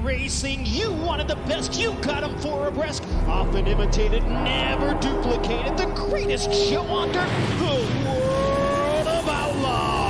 iRacing, you wanted the best, you got them for abreast. Often imitated, never duplicated. The greatest show on dirt, the World of Outlaws.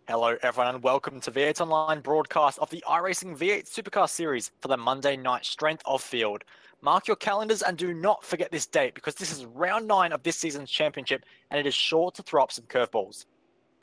Hello everyone and welcome to V8's online broadcast of the iRacing V8 Supercar Series for the Monday night strength of field. Mark your calendars and do not forget this date because this is round 9 of this season's championship and it is sure to throw up some curveballs.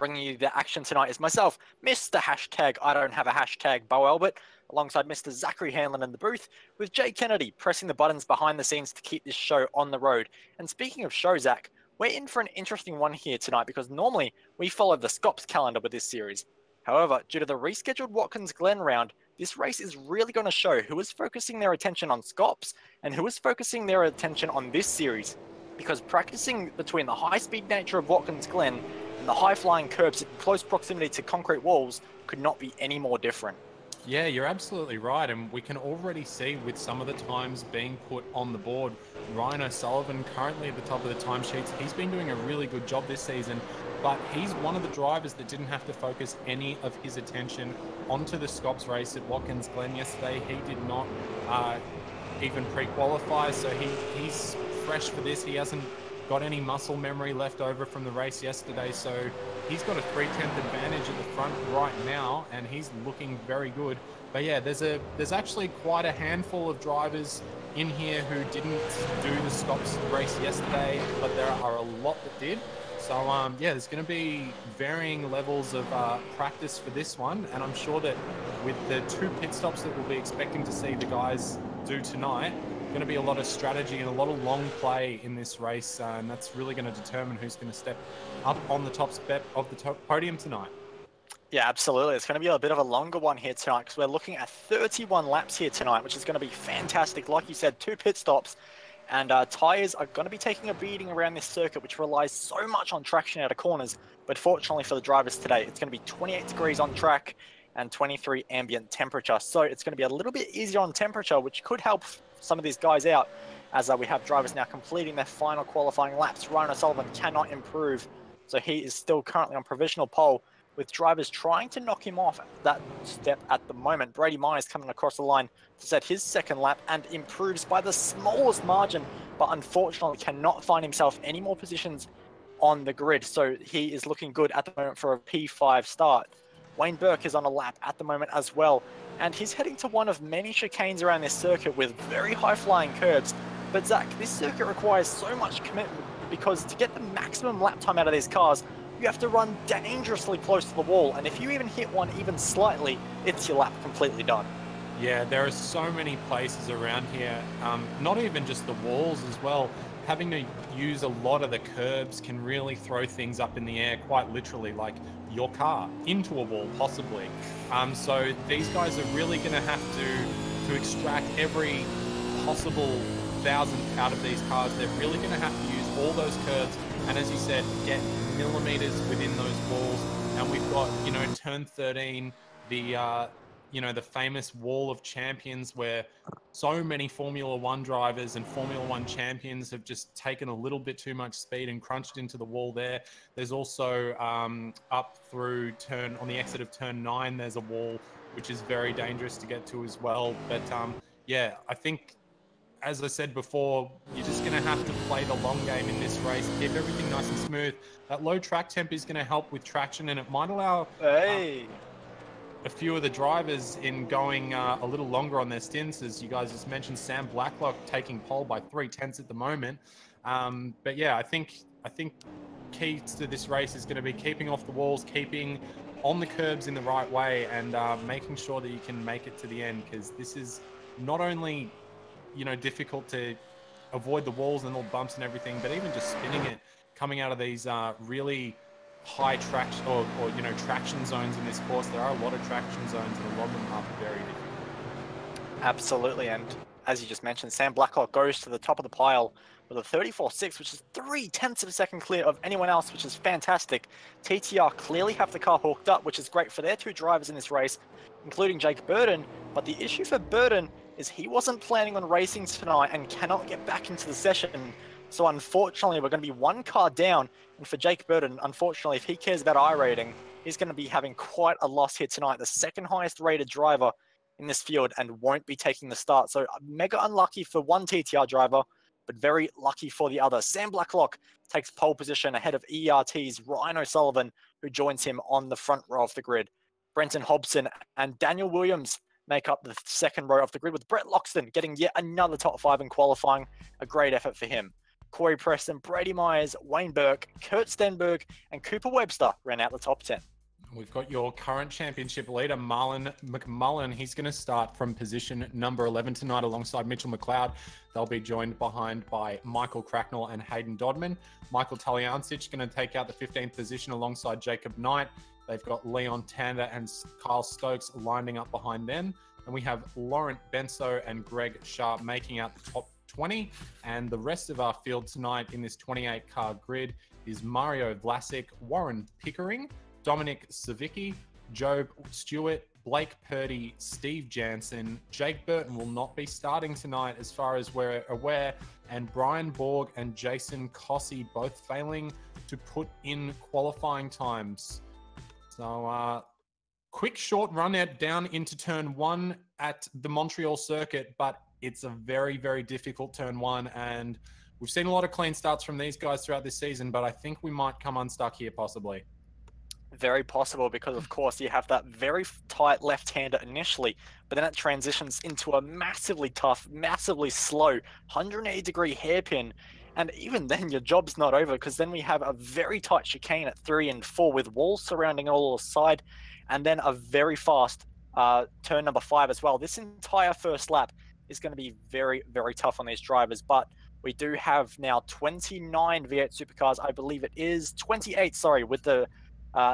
Bringing you the action tonight is myself, Mr. Hashtag I don't have a hashtag Bo Albert, alongside Mr. Zachary Hanlon in the booth, with Jay Kennedy pressing the buttons behind the scenes to keep this show on the road. And speaking of show, Zach, we're in for an interesting one here tonight because normally we follow the Scops calendar with this series. However, due to the rescheduled Watkins Glen round, this race is really going to show who is focusing their attention on Scops and who is focusing their attention on this series. Because practicing between the high-speed nature of Watkins Glen and the high-flying curbs in close proximity to concrete walls could not be any more different. Yeah, you're absolutely right, and we can already see with some of the times being put on the board. Ryan O'Sullivan currently at the top of the timesheets. He's been doing a really good job this season, but he's one of the drivers that didn't have to focus any of his attention onto the Scops race at Watkins Glen yesterday. He did not even pre-qualify, so he's fresh for this. He hasn't got any muscle memory left over from the race yesterday, so he's got a 3/10 advantage at the front right now, and he's looking very good. But yeah, there's actually quite a handful of drivers in here who didn't do the Scops race yesterday, but there are a lot that did. So yeah, there's going to be varying levels of practice for this one, and I'm sure that with the 2 pit stops that we'll be expecting to see the guys do tonight, going to be a lot of strategy and a lot of long play in this race, and that's really going to determine who's going to step up on the top step of the top podium tonight. Yeah, absolutely. It's going to be a bit of a longer one here tonight because we're looking at 31 laps here tonight, which is going to be fantastic. Like you said, 2 pit stops, and tyres are going to be taking a beating around this circuit, which relies so much on traction out of corners. But fortunately for the drivers today, it's going to be 28 degrees on track and 23 ambient temperature. So it's going to be a little bit easier on temperature, which could help some of these guys out, as we have drivers now completing their final qualifying laps. Ryan O'Sullivan cannot improve, so he is still currently on provisional pole, with drivers trying to knock him off that step at the moment. Brady Myers coming across the line to set his second lap and improves by the smallest margin, but unfortunately cannot find himself any more positions on the grid, so he is looking good at the moment for a P5 start. Wayne Burke is on a lap at the moment as well, and he's heading to one of many chicanes around this circuit with very high-flying curbs. But Zach, this circuit requires so much commitment because to get the maximum lap time out of these cars, you have to run dangerously close to the wall, and if you even hit one even slightly, it's your lap completely done. Yeah, there are so many places around here, not even just the walls as well. Having to use a lot of the curbs can really throw things up in the air, quite literally, like your car into a wall, possibly. So these guys are really going to have to extract every possible thousandth out of these cars. They're really going to have to use all those curbs, and as you said, get millimeters within those walls. And we've got, you know, turn 13, the the famous wall of champions, where so many Formula One drivers and Formula One champions have just taken a little bit too much speed and crunched into the wall there. There's also up through on the exit of turn 9, there's a wall which is very dangerous to get to as well. But yeah, I think, as I said before, you're just going to have to play the long game in this race, keep everything nice and smooth. That low track temp is going to help with traction, and it might allow a few of the drivers in going a little longer on their stints. As you guys just mentioned, Sam Blacklock taking pole by 3/10 at the moment. But yeah, I think key to this race is going to be keeping off the walls, keeping on the curbs in the right way, and making sure that you can make it to the end, because this is not only, you know, difficult to avoid the walls and all bumps and everything, but even just spinning it, coming out of these really high traction or traction zones in this course. There are a lot of traction zones, and a lot of them are very difficult. Absolutely, and as you just mentioned, Sam Blacklock goes to the top of the pile with a 34.6, which is 0.3 of a second clear of anyone else, which is fantastic. TTR clearly have the car hooked up, which is great for their 2 drivers in this race, including Jake Burden. But the issue for Burden is he wasn't planning on racing tonight and cannot get back into the session. So unfortunately, we're going to be 1 car down. And for Jake Burden, unfortunately, if he cares about iRating, he's going to be having quite a loss here tonight. The 2nd highest rated driver in this field, and won't be taking the start. So mega unlucky for one TTR driver, but very lucky for the other. Sam Blacklock takes pole position ahead of ERT's Ryan O'Sullivan, who joins him on the front row of the grid. Brenton Hobson and Daniel Williams make up the 2nd row of the grid, with Brett Loxton getting yet another top 5 in qualifying. A great effort for him. Corey Preston, Brady Myers, Wayne Burke, Kurt Stenberg, and Cooper Webster ran out the top 10. We've got your current championship leader, Marlon McMullen. He's going to start from position number 11 tonight alongside Mitchell McLeod. They'll be joined behind by Michael Cracknell and Hayden Dodman. Michael Talyancic going to take out the 15th position alongside Jacob Knight. They've got Leon Tander and Kyle Stokes lining up behind them. And we have Laurent Benso and Greg Sharp making out the top 20. And the rest of our field tonight in this 28-car grid is Mario Vlasic, Warren Pickering, Dominic Savicki, Job Stewart, Blake Purdy, Steve Jansen. Jake Burton will not be starting tonight as far as we're aware, and Brian Borg and Jason Cossey both failing to put in qualifying times. So quick short run out down into turn 1 at the Montreal circuit, but it's a very, very difficult turn 1, and we've seen a lot of clean starts from these guys throughout this season, but I think we might come unstuck here possibly. Very possible, because of course you have that very tight left-hander initially, but then it transitions into a massively tough, massively slow 180-degree hairpin, and even then your job's not over, because then we have a very tight chicane at 3 and 4 with walls surrounding all the side, and then a very fast turn number 5 as well. This entire first lap is going to be very, very tough on these drivers, but we do have now 29 V8 supercars. I believe it is 28, sorry, with the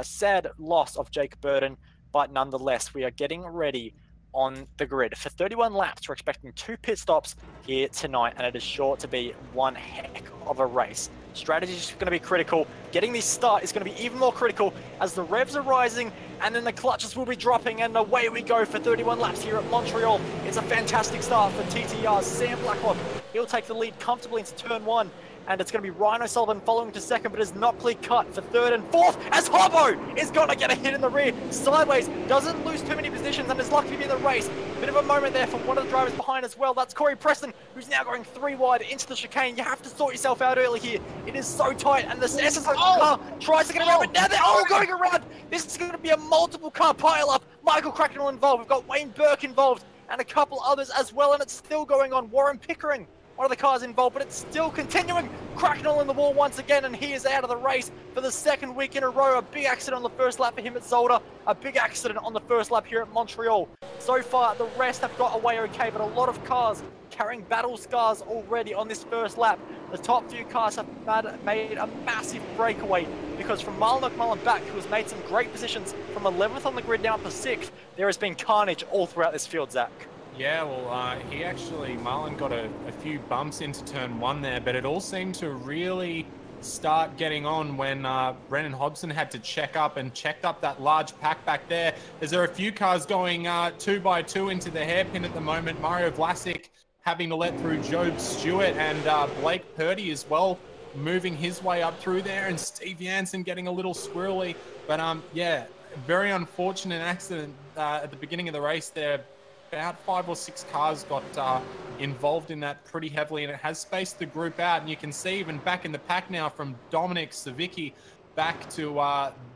sad loss of Jake Burton, but nonetheless, we are getting ready on the grid. For 31 laps, we're expecting 2 pit stops here tonight, and it is sure to be one heck of a race. Strategy is going to be critical. Getting this start is going to be even more critical as the revs are rising, and then the clutches will be dropping, and away we go for 31 laps here at Montreal. It's a fantastic start for TTR's Sam Blacklock. He'll take the lead comfortably into turn 1. And it's going to be Ryan O'Sullivan following to second, but is not clear cut for 3rd and 4th as Hobbo is going to get a hit in the rear. Sideways, doesn't lose too many positions and is lucky to be in the race. Bit of a moment there from one of the drivers behind as well. That's Corey Preston, who's now going 3 wide into the chicane. You have to sort yourself out early here. It is so tight, and the SS car tries to get around, but now they're all going around. This is going to be a multiple car pile-up. Michael Cracknell involved. We've got Wayne Burke involved and a couple others as well, and it's still going on. Warren Pickering, one of the cars involved, but it's still continuing. Cracknell in the wall once again, and he is out of the race for the 2nd week in a row. A big accident on the first lap for him at Zolder. A big accident on the first lap here at Montreal. So far, the rest have got away okay, but a lot of cars carrying battle scars already on this first lap. The top few cars have made a massive breakaway, because from Marlon McMullen back, who has made some great positions from 11th on the grid down to 6th, there has been carnage all throughout this field, Zach. Yeah, well, Marlon got a few bumps into turn 1 there, but it all seemed to really start getting on when Brennan Hobson had to check up that large pack back there. There are a few cars going 2 by 2 into the hairpin at the moment. Mario Vlasic having to let through Job Stewart, and Blake Purdy as well, moving his way up through there, and Steve Jansen getting a little squirrely. But yeah, very unfortunate accident at the beginning of the race there. About 5 or 6 cars got involved in that pretty heavily, and it has spaced the group out. And you can see even back in the pack now from Dominic Savicki back to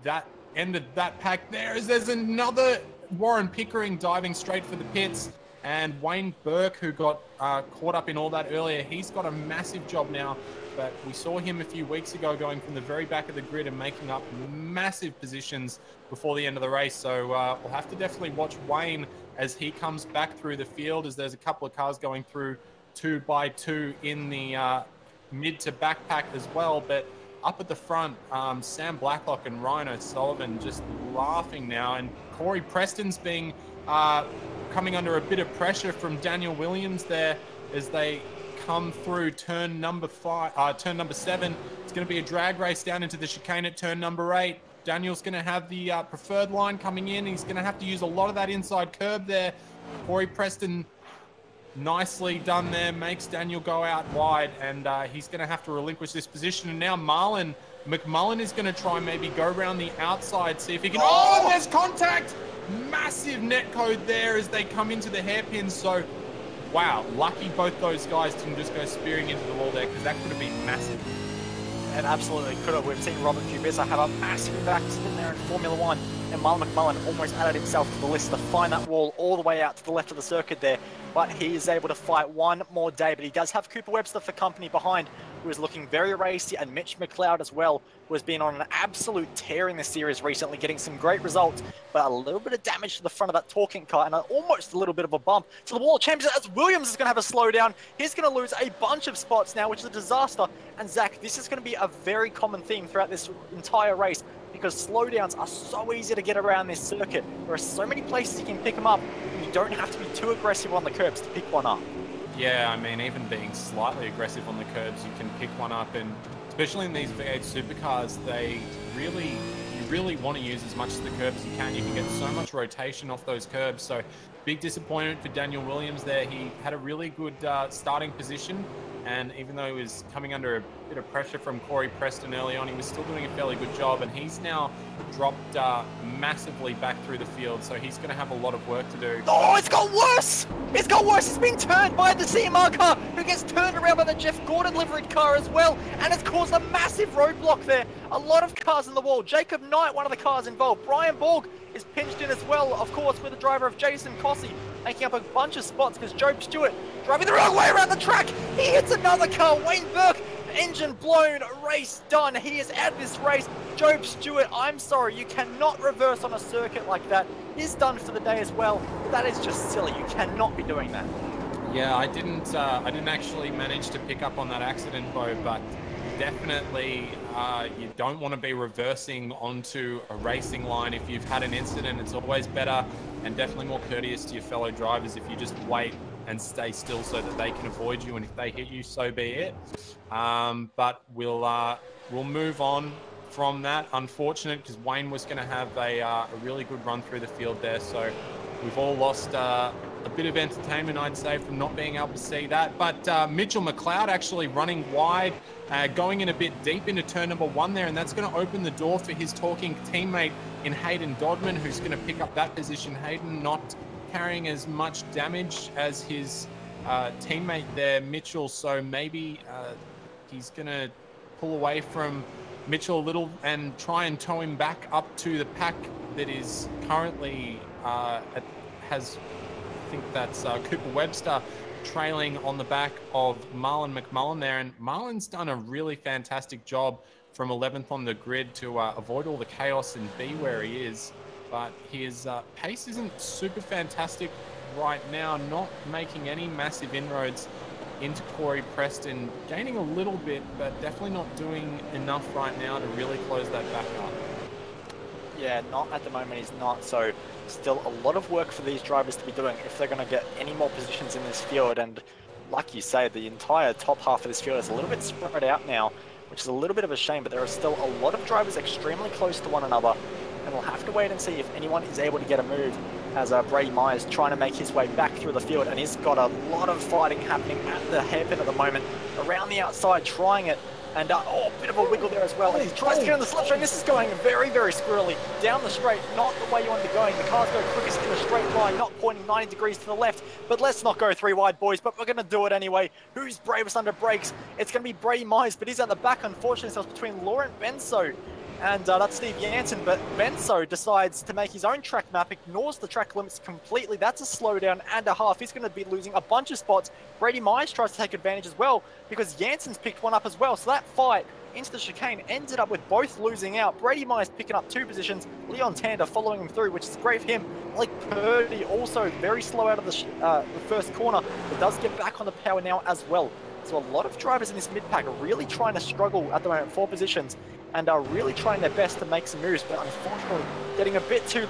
that end of that pack there's another Warren Pickering diving straight for the pits. And Wayne Burke, who got caught up in all that earlier, he's got a massive job now. But we saw him a few weeks ago going from the very back of the grid and making up massive positions before the end of the race. So we'll have to definitely watch Wayne as he comes back through the field, as there's a couple of cars going through 2 by 2 in the mid to back pack as well. But up at the front, Sam Blacklock and Ryan O'Sullivan just laughing now, and Corey Preston's being coming under a bit of pressure from Daniel Williams there as they come through turn number 7. It's going to be a drag race down into the chicane at turn number 8. Daniel's going to have the preferred line coming in. He's going to have to use a lot of that inside curb there. Corey Preston, nicely done there, makes Daniel go out wide, and he's going to have to relinquish this position. And now Marlon McMullen is going to try and maybe go around the outside, see if he can... Oh, there's contact! Massive net code there as they come into the hairpins. So, wow, lucky both those guys didn't just go spearing into the wall there, because that could have been massive. And absolutely could have. We've seen Robert Kubica have a massive accident there in Formula 1, and Marlon McMullen almost added himself to the list to find that wall all the way out to the left of the circuit there. But he is able to fight one more day, but he does have Cooper Webster for company behind. who is looking very racy, and Mitch McLeod as well, who has been on an absolute tear in this series recently, getting some great results, but a little bit of damage to the front of that talking car and almost a little bit of a bump to the wall of champions as Williams is going to have a slowdown. He's going to lose a bunch of spots now, which is a disaster. And Zach, this is going to be a very common theme throughout this entire race, because slowdowns are so easy to get around this circuit. There are so many places you can pick them up, and you don't have to be too aggressive on the curbs to pick one up. Yeah, I mean, even being slightly aggressive on the curbs, you can pick one up, and especially in these V8 supercars, you really want to use as much of the curbs as you can. You can get so much rotation off those curbs. So big disappointment for Daniel Williams there. He had a really good starting position, and even though he was coming under a bit of pressure from Corey Preston early on, he was still doing a fairly good job, and he's now dropped massively back through the field, so he's going to have a lot of work to do. Oh, it's got worse! It's got worse! It's been turned by the CMR car, who gets turned around by the Jeff Gordon liveried car as well, and it's caused a massive roadblock there. A lot of cars in the wall. Jacob Knight, one of the cars involved. Brian Borg is pinched in as well, of course, with the driver of Jason Cossey, making up a bunch of spots because Job Stewart driving the wrong way around the track. He hits another car. Wayne Burke, engine blown, race done. He is out of this race. Job Stewart, I'm sorry, you cannot reverse on a circuit like that. He's done for the day as well. That is just silly. You cannot be doing that. Yeah, I didn't actually manage to pick up on that accident, Bo, but definitely you don't want to be reversing onto a racing line if you've had an incident. It's always better and definitely more courteous to your fellow drivers if you just wait and stay still so that they can avoid you, and if they hit you, so be it. But we'll move on from that. Unfortunate, because Wayne was going to have a really good run through the field there, so we've all lost a bit of entertainment, I'd say, from not being able to see that. But Mitchell McLeod actually running wide, going in a bit deep into turn number 1 there, and that's going to open the door for his talking teammate in Hayden Dodman, who's going to pick up that position. Hayden not carrying as much damage as his teammate there, Mitchell, so maybe he's going to pull away from Mitchell a little and try and tow him back up to the pack that is currently has, I think that's Cooper Webster trailing on the back of Marlon McMullen there, and Marlon's done a really fantastic job from 11th on the grid to avoid all the chaos and be where he is, but his pace isn't super fantastic right now, not making any massive inroads into Corey Preston, gaining a little bit, but definitely not doing enough right now to really close that back up. Yeah, not at the moment, he's not. So still a lot of work for these drivers to be doing if they're going to get any more positions in this field. And like you say, the entire top half of this field is a little bit spread out now, which is a little bit of a shame, but there are still a lot of drivers extremely close to one another. And we'll have to wait and see if anyone is able to get a move, as Brady Myers trying to make his way back through the field, and he's got a lot of fighting happening at the hairpin at the moment, around the outside, trying it, and oh, a bit of a wiggle there as well, and he tries to get on the slipstream. This is going very, very squirrely, down the straight, not the way you want to be going. The cars go quickest in a straight line, not pointing 90 degrees to the left, but let's not go 3 wide, boys, but we're going to do it anyway. Who's bravest under brakes? It's going to be Brady Myers, but he's at the back, unfortunately, so it's between Laurent Benso and that's Steve Jansen, but Benso decides to make his own track map, ignores the track limits completely. That's a slowdown and a half. He's going to be losing a bunch of spots. Brady Myers tries to take advantage as well, because Jansen's picked one up as well. So that fight into the chicane ended up with both losing out. Brady Myers picking up 2 positions, Leon Tander following him through, which is great for him. Like Purdy also very slow out of the first corner, but does get back on the power now as well. So a lot of drivers in this mid-pack are really trying to struggle at the moment for positions, and are really trying their best to make some moves, but unfortunately getting a bit too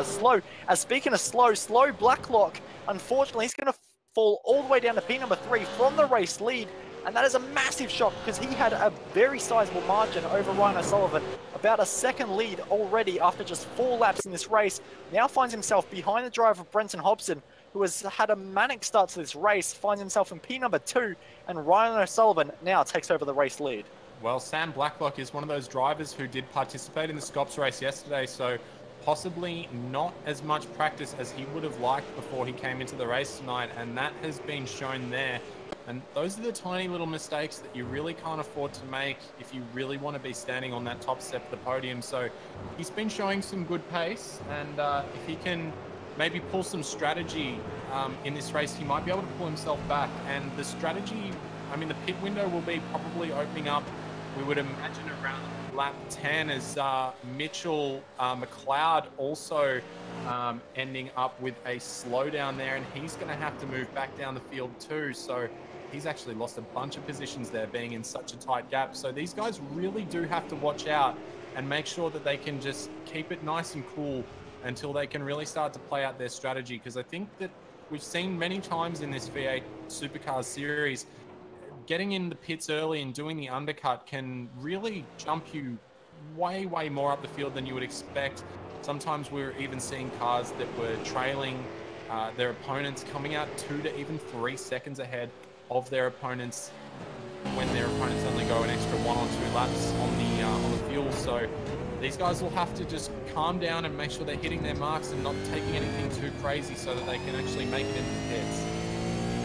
slow. As speaking of slow Blacklock, unfortunately he's going to fall all the way down to P number 3 from the race lead, and that is a massive shock because he had a very sizable margin over Ryan O'Sullivan, about a second lead already after just 4 laps in this race. Now finds himself behind the driver of Brenton Hobson, who has had a manic start to this race, finds himself in P number 2, and Ryan O'Sullivan now takes over the race lead. Well, Sam Blacklock is one of those drivers who did participate in the Scops race yesterday, so possibly not as much practice as he would have liked before he came into the race tonight, and that has been shown there. And those are the tiny little mistakes that you really can't afford to make if you really want to be standing on that top step of the podium. So he's been showing some good pace, and if he can maybe pull some strategy in this race, he might be able to pull himself back. And the strategy I mean, the pit window will be probably opening up, we would imagine, around lap 10 as Mitchell McLeod also ending up with a slowdown there, and he's going to have to move back down the field too. So he's actually lost a bunch of positions there, being in such a tight gap. So these guys really do have to watch out and make sure that they can just keep it nice and cool until they can really start to play out their strategy. Because I think that we've seen many times in this V8 Supercars series, getting in the pits early and doing the undercut can really jump you way, way more up the field than you would expect. Sometimes we're even seeing cars that were trailing their opponents, coming out 2 to even 3 seconds ahead of their opponents when their opponents only go an extra 1 or 2 laps on the fuel. So these guys will have to just calm down and make sure they're hitting their marks and not taking anything too crazy so that they can actually make it into the pits.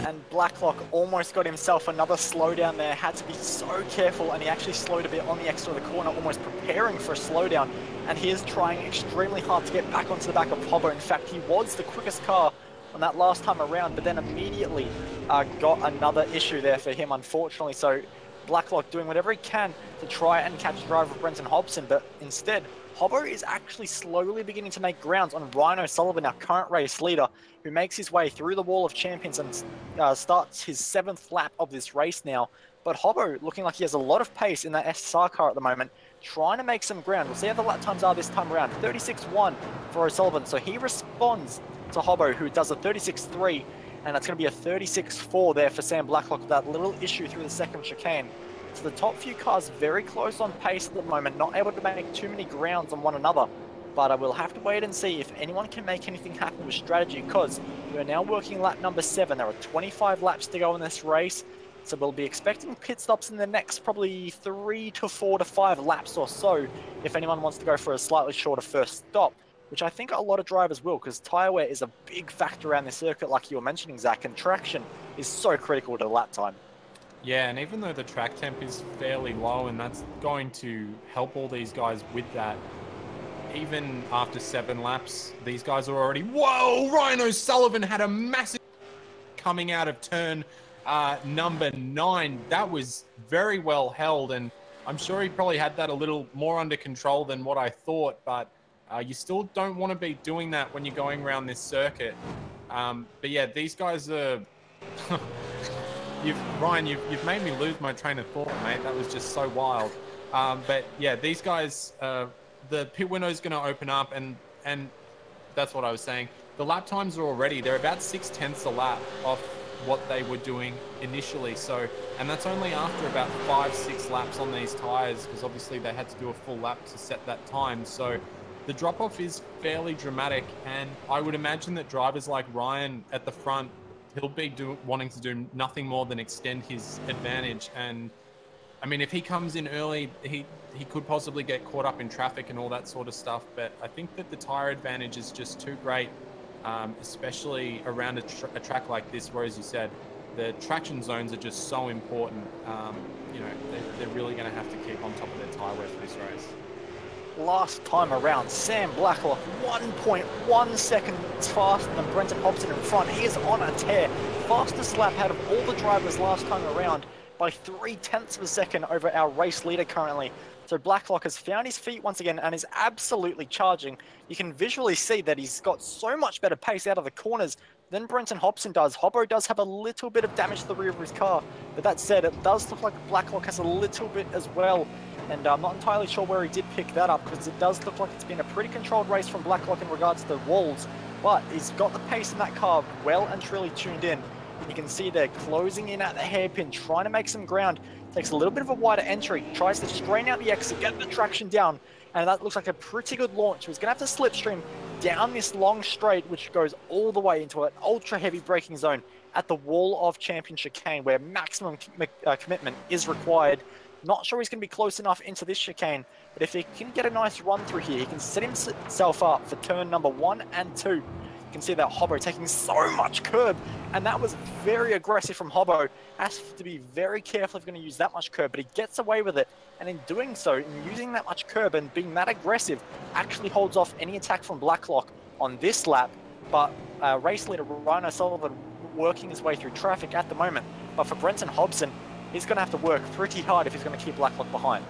And Blacklock almost got himself another slowdown there, had to be so careful, and he actually slowed a bit on the exit of the corner, almost preparing for a slowdown. And he is trying extremely hard to get back onto the back of Hobbo. In fact, he was the quickest car on that last time around, but then immediately got another issue there for him, unfortunately. So Blacklock doing whatever he can to try and catch the driver of Brenton Hobson, but instead, Hobbo is actually slowly beginning to make grounds on Ryan O'Sullivan, our current race leader, who makes his way through the wall of champions and starts his 7th lap of this race now. But Hobbo looking like he has a lot of pace in that SSR car at the moment, trying to make some ground. We'll see how the lap times are this time around. 36.1 for O'Sullivan, so he responds to Hobbo, who does a 36.3, and that's going to be a 36.4 there for Sam Blacklock with that little issue through the second chicane. So the top few cars very close on pace at the moment, not able to make too many grounds on one another. But I will have to wait and see if anyone can make anything happen with strategy, because we are now working lap number 7. There are 25 laps to go in this race, so we'll be expecting pit stops in the next probably 3 to 4 to 5 laps or so, if anyone wants to go for a slightly shorter first stop, which I think a lot of drivers will, because tyre wear is a big factor around this circuit, like you were mentioning, Zach, and traction is so critical to the lap time. Yeah, and even though the track temp is fairly low, and that's going to help all these guys with that, even after 7 laps, these guys are already... Whoa! Ryan O'Sullivan had a massive coming out of turn number 9. That was very well held, and I'm sure he probably had that a little more under control than what I thought, but you still don't want to be doing that when you're going around this circuit. But yeah, these guys are... Ryan, you've made me lose my train of thought, mate. That was just so wild. But yeah, these guys, the pit window is going to open up, and that's what I was saying. The lap times are already, they're about 6/10 a lap off what they were doing initially. So, and that's only after about 5-6 laps on these tires, because obviously they had to do a full lap to set that time. So the drop-off is fairly dramatic, and I would imagine that drivers like Ryan at the front, he'll be wanting to do nothing more than extend his advantage. And I mean, if he comes in early, he could possibly get caught up in traffic and all that sort of stuff. But I think that the tire advantage is just too great, especially around a track like this, where, as you said, the traction zones are just so important. You know, they're really going to have to keep on top of their tire wear for this race. Last time around, Sam Blacklock 1.1 seconds faster than Brenton Hobson in front. He is on a tear. Fastest lap out of all the drivers last time around by 0.3 of a second over our race leader currently. So Blacklock has found his feet once again and is absolutely charging. You can visually see that he's got so much better pace out of the corners than Brenton Hobson does. Hobbo does have a little bit of damage to the rear of his car, but that said, it does look like Blacklock has a little bit as well. And I'm not entirely sure where he did pick that up, because it does look like it's been a pretty controlled race from Blacklock in regards to the walls. But he's got the pace in that car well and truly tuned in. You can see they're closing in at the hairpin, trying to make some ground. Takes a little bit of a wider entry, tries to strain out the exit, get the traction down, and that looks like a pretty good launch. He's going to have to slipstream down this long straight, which goes all the way into an ultra-heavy braking zone at the wall of Champion Chicane, where maximum commitment is required. Not sure he's going to be close enough into this chicane, but if he can get a nice run through here, he can set himself up for turn number 1 and 2. You can see that Hobbo taking so much curb, and that was very aggressive from Hobbo. Has to be very careful if he's going to use that much curb, but he gets away with it, and in doing so, in using that much curb and being that aggressive, actually holds off any attack from Blacklock on this lap. But race leader Ryan O'Sullivan working his way through traffic at the moment. But for Brenton Hobson, he's going to have to work pretty hard if he's going to keep Blacklock behind.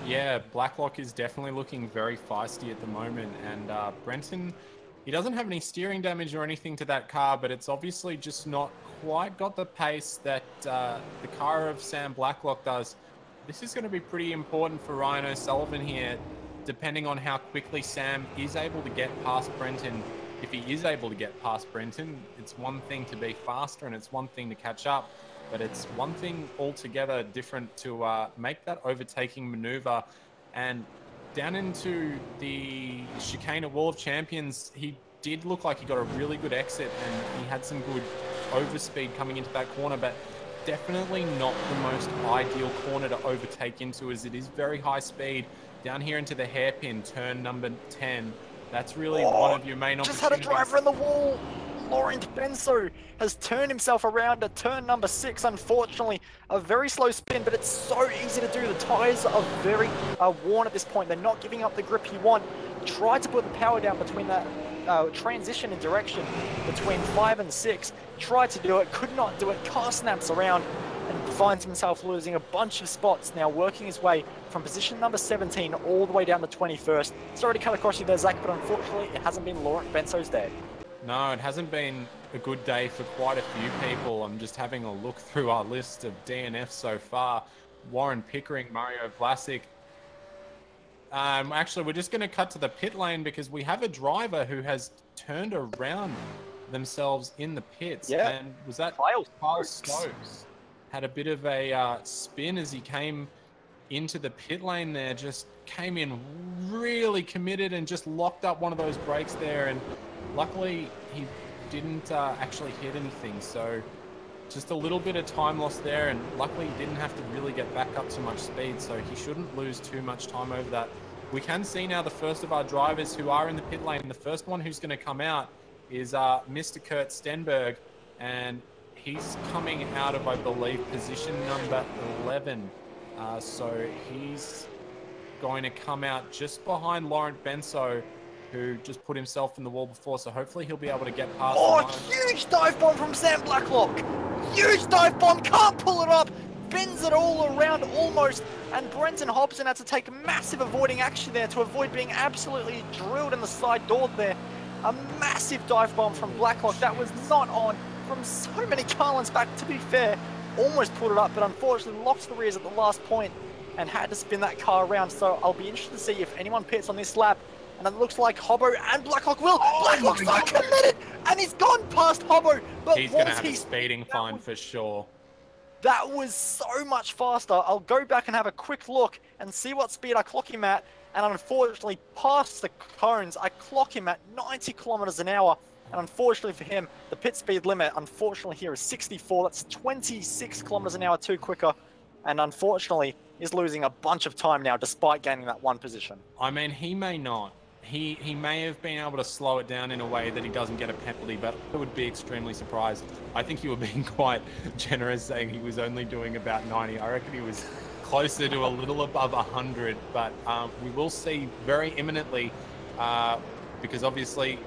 Yeah, Blacklock is definitely looking very feisty at the moment, and Brenton, he doesn't have any steering damage or anything to that car, but it's obviously just not quite got the pace that the car of Sam Blacklock does. This is going to be pretty important for Ryan O'Sullivan here, depending on how quickly Sam is able to get past Brenton. If he is able to get past Brenton, it's one thing to be faster and it's one thing to catch up, but it's one thing altogether different to make that overtaking maneuver. And down into the chicane at Wall of Champions, he did look like he got a really good exit and he had some good overspeed coming into that corner, but definitely not the most ideal corner to overtake into, as it is very high speed. Down here into the hairpin, turn number 10. That's really one of your main opportunities. Just had a driver in the wall. Laurent Benso has turned himself around at turn number 6. Unfortunately, a very slow spin, but it's so easy to do. The tyres are very worn at this point. They're not giving up the grip you want. Tried to put the power down between that transition in direction between 5 and 6. Tried to do it, could not do it. Car snaps around and finds himself losing a bunch of spots. Now working his way from position number 17 all the way down to 21st. Sorry to cut across you there, Zach, but unfortunately it hasn't been Laurent Benso's day. No, it hasn't been a good day for quite a few people. I'm just having a look through our list of DNFs so far. Warren Pickering, Mario Vlasic. Actually, we're just going to cut to the pit lane because we have a driver who has turned around themselves in the pits. Yeah. And was that Kyle Stokes? Had a bit of a spin as he came into the pit lane there, just came in really committed and just locked up one of those brakes there, and luckily he didn't actually hit anything, so just a little bit of time lost there, and luckily he didn't have to really get back up to much speed, so he shouldn't lose too much time over that. We can see now the first of our drivers who are in the pit lane. The first one who's going to come out is Mr. Kurt Stenberg, and he's coming out of, I believe, position number 11. So he's going to come out just behind Laurent Benso, who just put himself in the wall before. So hopefully he'll be able to get past. Oh, huge dive bomb from Sam Blacklock. Huge dive bomb, can't pull it up. Bends it all around almost. And Brenton Hobson had to take massive avoiding action there to avoid being absolutely drilled in the side door there. A massive dive bomb from Blacklock that was not on from so many car lengths back, to be fair. Almost pulled it up, but unfortunately lost the rears at the last point and had to spin that car around. So I'll be interested to see if anyone pits on this lap. And it looks like Hobbo and Blacklock will. Blacklock's so committed, and he's gone past Hobbo. But he's going to have a speeding fine for sure. That was so much faster. I'll go back and have a quick look and see what speed I clock him at. And unfortunately, past the cones, I clock him at 90 kilometers an hour. And unfortunately for him, the pit speed limit, unfortunately here is 64. That's 26 kilometers an hour too quicker. And unfortunately, is losing a bunch of time now, despite gaining that one position. I mean, he may not. He may have been able to slow it down in a way that he doesn't get a penalty, but I would be extremely surprised. I think you were being quite generous saying he was only doing about 90. I reckon he was closer to a little above 100, but we will see very imminently because obviously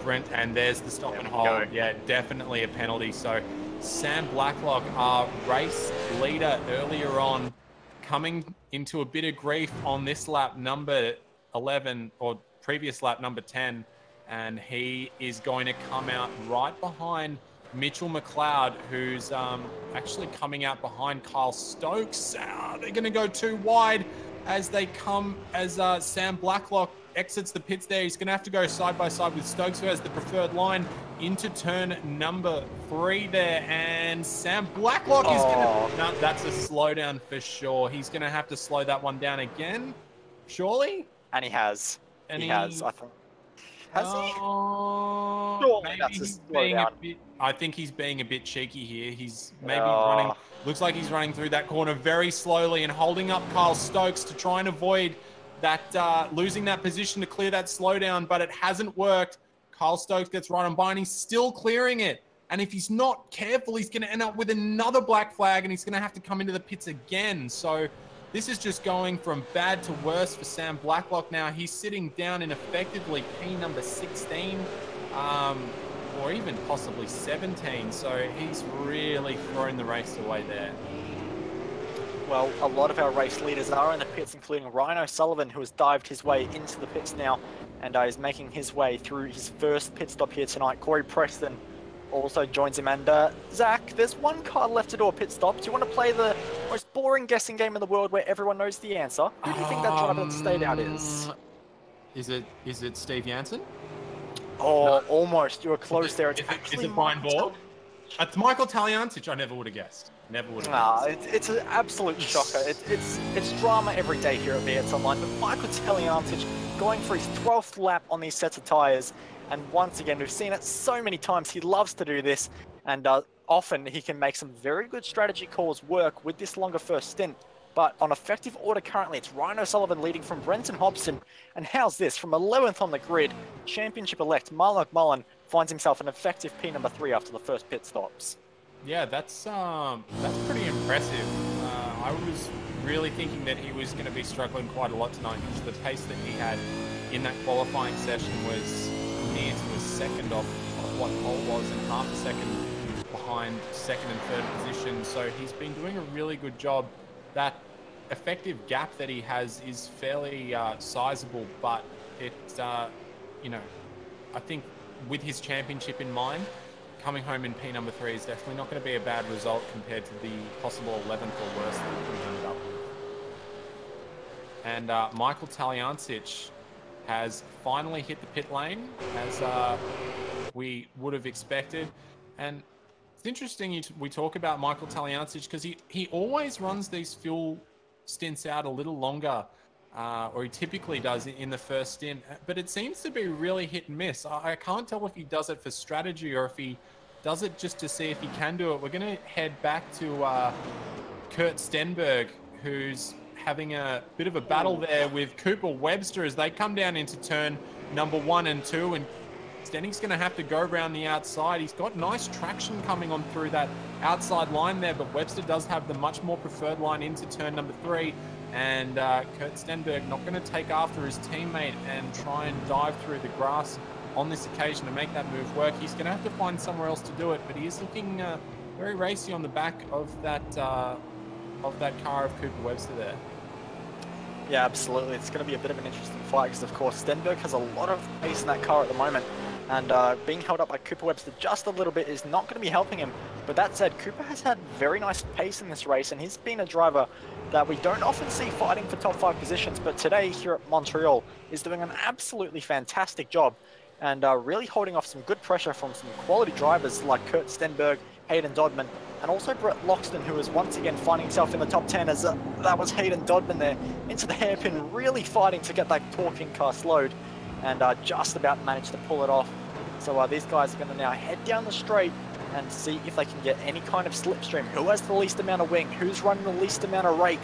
Brent, and there's the stop and hold. Yeah, definitely a penalty. So Sam Blacklock, our race leader earlier on, coming into a bit of grief on this lap number 11, or previous lap number 10, and he is going to come out right behind Mitchell McLeod, who's actually coming out behind Kyle Stokes. They're going to go too wide as they come, as Sam Blacklock exits the pits there. He's going to have to go side by side with Stokes, who has the preferred line, into turn number 3 there. And Sam Blacklock is going to... No, that's a slowdown for sure. He's going to have to slow that one down again, surely? And he has. And he has, I think. Has he? Surely that's a slowdown. I think he's being a bit cheeky here. He's maybe running... Looks like he's running through that corner very slowly and holding up Kyle Stokes to try and avoid that losing that position to clear that slowdown, but it hasn't worked. Kyle Stokes gets right on by and he's still clearing it. And if he's not careful, he's going to end up with another black flag and he's going to have to come into the pits again. So this is just going from bad to worse for Sam Blacklock now. He's sitting down in effectively P number 16, or even possibly 17. So he's really throwing the race away there. well, a lot of our race leaders are in the pits, including Ryan O'Sullivan, who has dived his way into the pits now and is making his way through his first pit stop here tonight. Corey Preston also joins him. And Zach, there's one car left to do a pit stop. Do you want to play the most boring guessing game in the world where everyone knows the answer? Who do you think that driver that stayed out is? Is it Steve Jansen? Oh, No. almost. You were close there. It's Is actually it Brian Borg? It's Michael Taliantich. I never would have guessed. Never would have Nah, guessed. it's an absolute shocker. It's drama every day here at VX Online. But Michael Taliantich going for his 12th lap on these sets of tyres. And once again, we've seen it so many times. He loves to do this. And often he can make some very good strategy calls work with this longer first stint. But on effective order currently, it's Ryan O'Sullivan leading from Brenton Hobson. And how's this? From 11th on the grid, championship-elect Marlon McMullen finds himself an effective P3 after the first pit stops. Yeah, that's pretty impressive. I was really thinking that he was going to be struggling quite a lot tonight because the pace that he had in that qualifying session was near to a second off what pole was and half a second behind second and third position. So he's been doing a really good job. That effective gap that he has is fairly sizable, but it's, you know, I think with his championship in mind, coming home in P3 is definitely not going to be a bad result compared to the possible 11th or worse that he ended up with. And Michael Taliantich has finally hit the pit lane, as we would have expected. And it's interesting we talk about Michael Taliantich because he always runs these fuel stints out a little longer, or he typically does in the first stint, but it seems to be really hit and miss. I can't tell if he does it for strategy or if he does it just to see if he can do it. We're going to head back to Kurt Stenberg, who's having a bit of a battle there with Cooper Webster as they come down into turn number 1 and 2, and Stenning's going to have to go around the outside. He's got nice traction coming on through that outside line there, but Webster does have the much more preferred line into turn number 3. And Kurt Stenberg not going to take after his teammate and try and dive through the grass on this occasion to make that move work. He's going to have to find somewhere else to do it, but he is looking very racy on the back of that car of Cooper Webster there. Yeah, absolutely. It's going to be a bit of an interesting fight because, of course, Stenberg has a lot of pace in that car at the moment. And being held up by Cooper Webster just a little bit is not going to be helping him. But that said, Cooper has had very nice pace in this race, and he's been a driver that we don't often see fighting for top 5 positions, but today here at Montreal is doing an absolutely fantastic job and really holding off some good pressure from some quality drivers like Kurt Stenberg, Hayden Dodman, and also Brett Loxton, who is once again finding himself in the top 10 as that was Hayden Dodman there into the hairpin, really fighting to get that torquing car slowed and just about managed to pull it off. So these guys are going to now head down the straight and see if they can get any kind of slipstream. Who has the least amount of wing? Who's running the least amount of rake?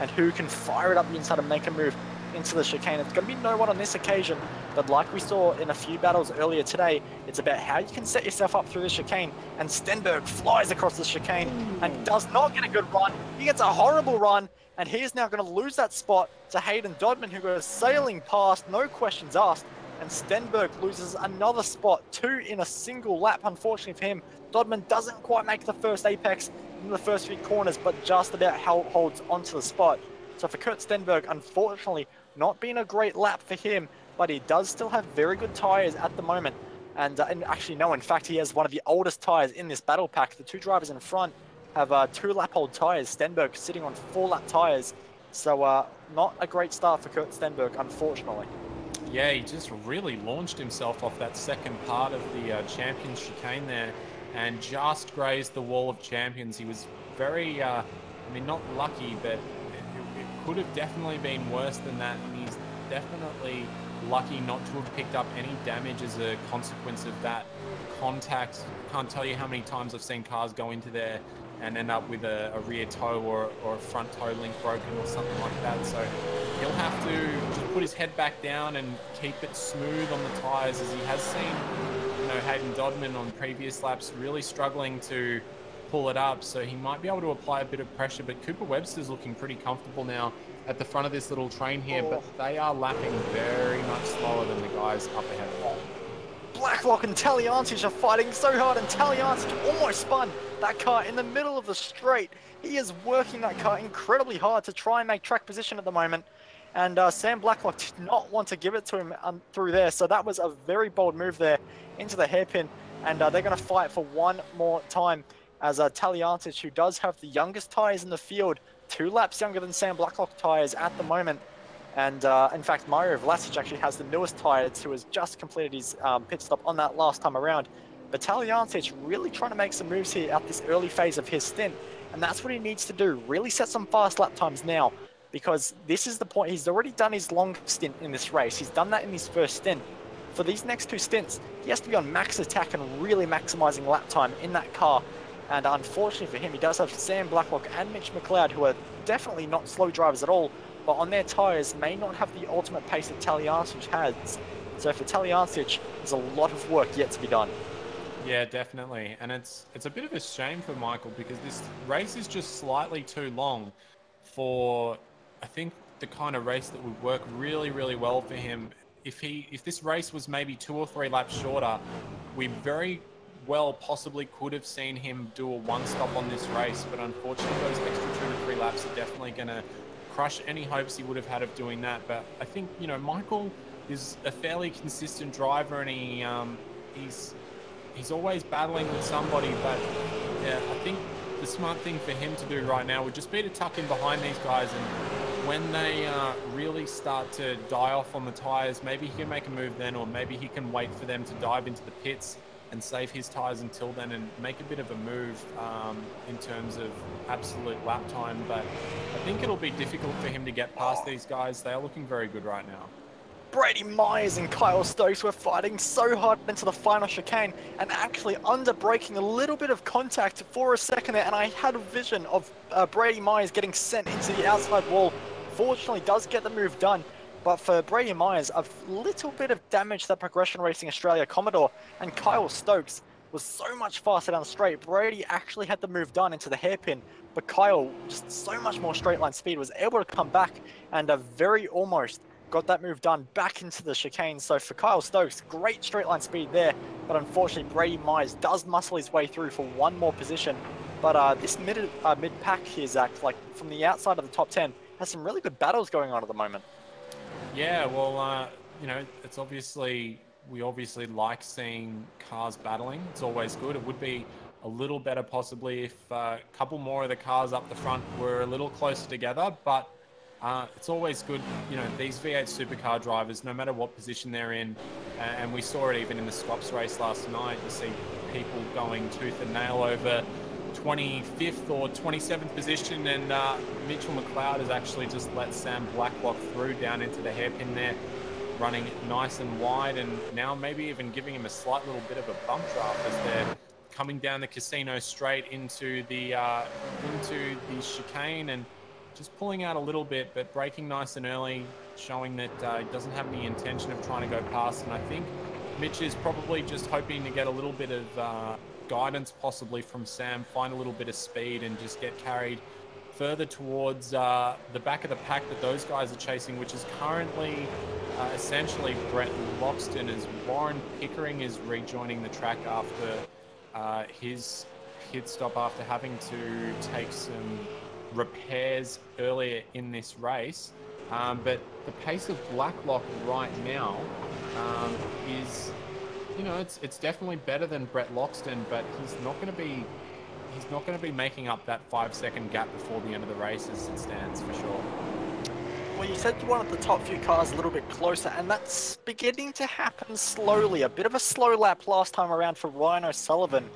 And who can fire it up the inside and make a move into the chicane? It's going to be no one on this occasion, but like we saw in a few battles earlier today, it's about how you can set yourself up through the chicane. And Stenberg flies across the chicane and does not get a good run. He gets a horrible run, and he is now going to lose that spot to Hayden Dodman, who goes sailing past, no questions asked. And Stenberg loses another spot, 2 in a single lap, unfortunately for him. Dodman doesn't quite make the first apex in the first few corners, but just about holds onto the spot. So for Kurt Stenberg, unfortunately, not been a great lap for him, but he does still have very good tyres at the moment. And actually, no, in fact, he has one of the oldest tyres in this battle pack. The 2 drivers in front have 2-lap-old tyres. Stenberg sitting on 4-lap tyres. So not a great start for Kurt Stenberg, unfortunately. Yeah, he just really launched himself off that second part of the Champions chicane there and just grazed the wall of Champions. He was very, I mean, not lucky, but it could have definitely been worse than that. And he's definitely lucky not to have picked up any damage as a consequence of that contact. Can't tell you how many times I've seen cars go into there and end up with a rear toe or a front toe link broken or something like that. So he'll have to just put his head back down and keep it smooth on the tyres, as he has seen, you know, Hayden Dodman on previous laps really struggling to pull it up. So he might be able to apply a bit of pressure, but Cooper Webster's looking pretty comfortable now at the front of this little train here, but they are lapping very much slower than the guys up ahead. Blacklock and Taliantic are fighting so hard, and Taliantic almost spun that car in the middle of the straight. He is working that car incredibly hard to try and make track position at the moment. And Sam Blacklock did not want to give it to him through there. So that was a very bold move there into the hairpin. And they're going to fight for one more time as Taliantic, who does have the youngest tyres in the field, 2 laps younger than Sam Blacklock tyres at the moment. And in fact, Mario Vlasic actually has the newest tyres, who has just completed his pit stop on that last time around. But Taliantic really trying to make some moves here at this early phase of his stint. And that's what he needs to do, really set some fast lap times now. Because this is the point, he's already done his long stint in this race. He's done that in his first stint. For these next 2 stints, he has to be on max attack and really maximizing lap time in that car. And unfortunately for him, he does have Sam Blacklock and Mitch McLeod, who are definitely not slow drivers at all, but on their tyres may not have the ultimate pace that Taliantic has. So for Taliantic, there's a lot of work yet to be done. Yeah, definitely. And it's a bit of a shame for Michael, because this race is just slightly too long for, I think, the kind of race that would work really, really well for him. If this race was maybe 2 or 3 laps shorter, we very well possibly could have seen him do a 1 stop on this race. But unfortunately, those extra 2 to 3 laps are definitely going to crush any hopes he would have had of doing that. But I think, you know, Michael is a fairly consistent driver, and he's always battling with somebody. But yeah, I think the smart thing for him to do right now would just be to tuck in behind these guys, and when they really start to die off on the tyres, maybe he can make a move then, or maybe he can wait for them to dive into the pits and save his tyres until then and make a bit of a move in terms of absolute lap time. But I think it'll be difficult for him to get past these guys. They are looking very good right now. Brady Myers and Kyle Stokes were fighting so hard into the final chicane, and actually under braking a little bit of contact for a second there, and I had a vision of Brady Myers getting sent into the outside wall. Fortunately does get the move done, but for Brady Myers, a little bit of damage to that Progression Racing Australia Commodore, and Kyle Stokes was so much faster down the straight. Brady actually had the move done into the hairpin, but Kyle, just so much more straight line speed, was able to come back and very almost got that move done back into the chicane. So for Kyle Stokes, great straight line speed there, but unfortunately Brady Myers does muscle his way through for one more position. But this mid-pack here, Zach, like from the outside of the top 10, has some really good battles going on at the moment. Yeah, well, you know, it's we obviously like seeing cars battling. It's always good. It would be a little better possibly if a couple more of the cars up the front were a little closer together, but it's always good, you know, these V8 supercar drivers, no matter what position they're in, and we saw it even in the Scops race last night, you see people going tooth and nail over 25th or 27th position, and Mitchell McLeod has actually just let Sam Blacklock through down into the hairpin there, running nice and wide, and now maybe even giving him a slight little bit of a bump draft as they're coming down the casino straight into the chicane, and just pulling out a little bit, but braking nice and early, showing that he doesn't have any intention of trying to go past. And I think Mitch is probably just hoping to get a little bit of guidance possibly from Sam, find a little bit of speed and just get carried further towards the back of the pack that those guys are chasing, which is currently essentially Brett Loxton, as Warren Pickering is rejoining the track after his pit stop after having to take some repairs earlier in this race. But the pace of Blacklock right now is, you know, it's definitely better than Brett Loxton, but he's not going to be making up that 5-second gap before the end of the race as it stands, for sure. Well, you said you wanted the top few cars a little bit closer, and that's beginning to happen slowly. A bit of a slow lap last time around for Ryan O'Sullivan,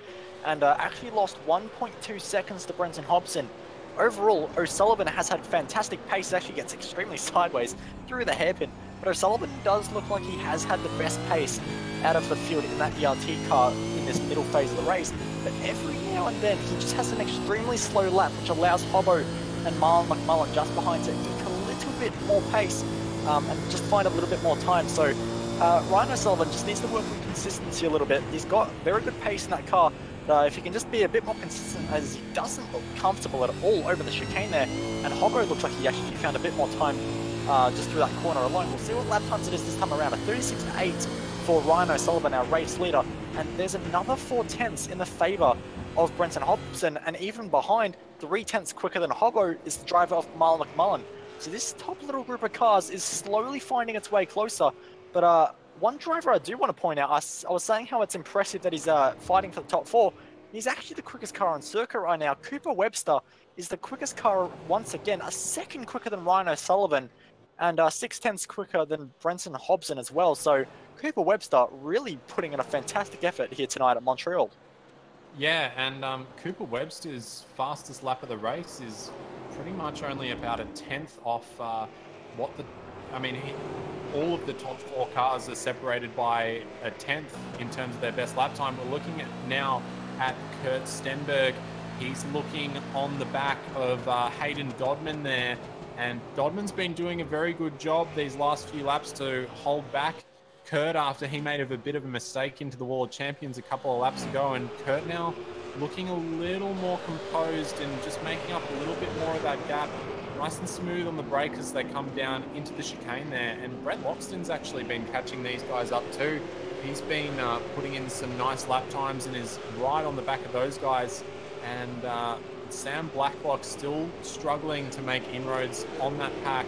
and actually lost 1.2 seconds to Brenton Hobson. Overall, O'Sullivan has had fantastic pace. It actually gets extremely sideways through the hairpin, but O'Sullivan does look like he has had the best pace out of the field in that ERT car in this middle phase of the race. But every now and then, he just has an extremely slow lap, which allows Hobbo and Marlon McMullen just behind to eke a little bit more pace and just find a little bit more time. So Ryan O'Sullivan just needs to work with consistency a little bit. He's got very good pace in that car. If he can just be a bit more consistent, as he doesn't look comfortable at all over the chicane there, and Hobbo looks like he actually found a bit more time just through that corner alone. We'll see what lap times it is this time around. A 36.8 for Ryan O'Sullivan, our race leader. And there's another 4 tenths in the favour of Brenton Hobson, and even behind, 3 tenths quicker than Hobbo is the driver of Marlon McMullen. So this top little group of cars is slowly finding its way closer. But one driver I do want to point out, I was saying how it's impressive that he's fighting for the top 4. He's actually the quickest car on circuit right now. Cooper Webster is the quickest car once again, a second quicker than Ryan O'Sullivan, and 6 tenths quicker than Brenton Hobson as well. So Cooper Webster really putting in a fantastic effort here tonight at Montreal. Yeah, and Cooper Webster's fastest lap of the race is pretty much only about a 10th off what the... I mean, all of the top 4 cars are separated by a 10th in terms of their best lap time. We're looking at now at Kurt Stenberg. He's looking on the back of Hayden Dodman there, and Dodman's been doing a very good job these last few laps to hold back Kurt after he made a bit of a mistake into the Wall of Champions a couple of laps ago, and Kurt now looking a little more composed and just making up a little bit more of that gap. Nice and smooth on the brake as they come down into the chicane there, and Brett Loxton's actually been catching these guys up too. He's been putting in some nice lap times and is right on the back of those guys, and Sam Blacklock still struggling to make inroads on that pack.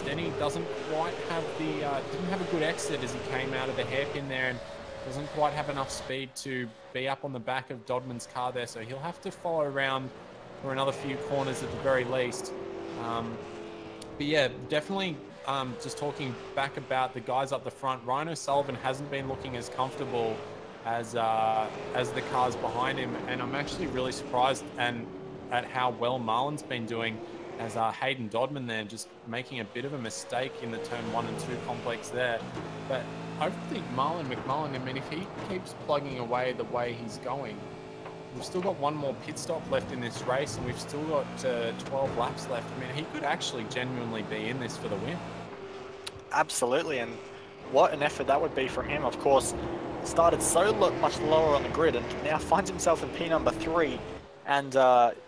Denny doesn't quite have the, didn't have a good exit as he came out of the hairpin there, and doesn't quite have enough speed to be up on the back of Dodman's car there, so he'll have to follow around for another few corners at the very least. But yeah, definitely just talking back about the guys up the front, Ryan O'Sullivan hasn't been looking as comfortable as the cars behind him, and I'm actually really surprised at how well Marlon's been doing, as Hayden Dodman there just making a bit of a mistake in the turn 1 and 2 complex there. But I think Marlon McMullen, I mean, if he keeps plugging away the way he's going, we've still got one more pit stop left in this race, and we've still got 12 laps left. I mean, he could actually genuinely be in this for the win. Absolutely, and what an effort that would be from him. Of course, started so much lower on the grid and now finds himself in P number 3. And,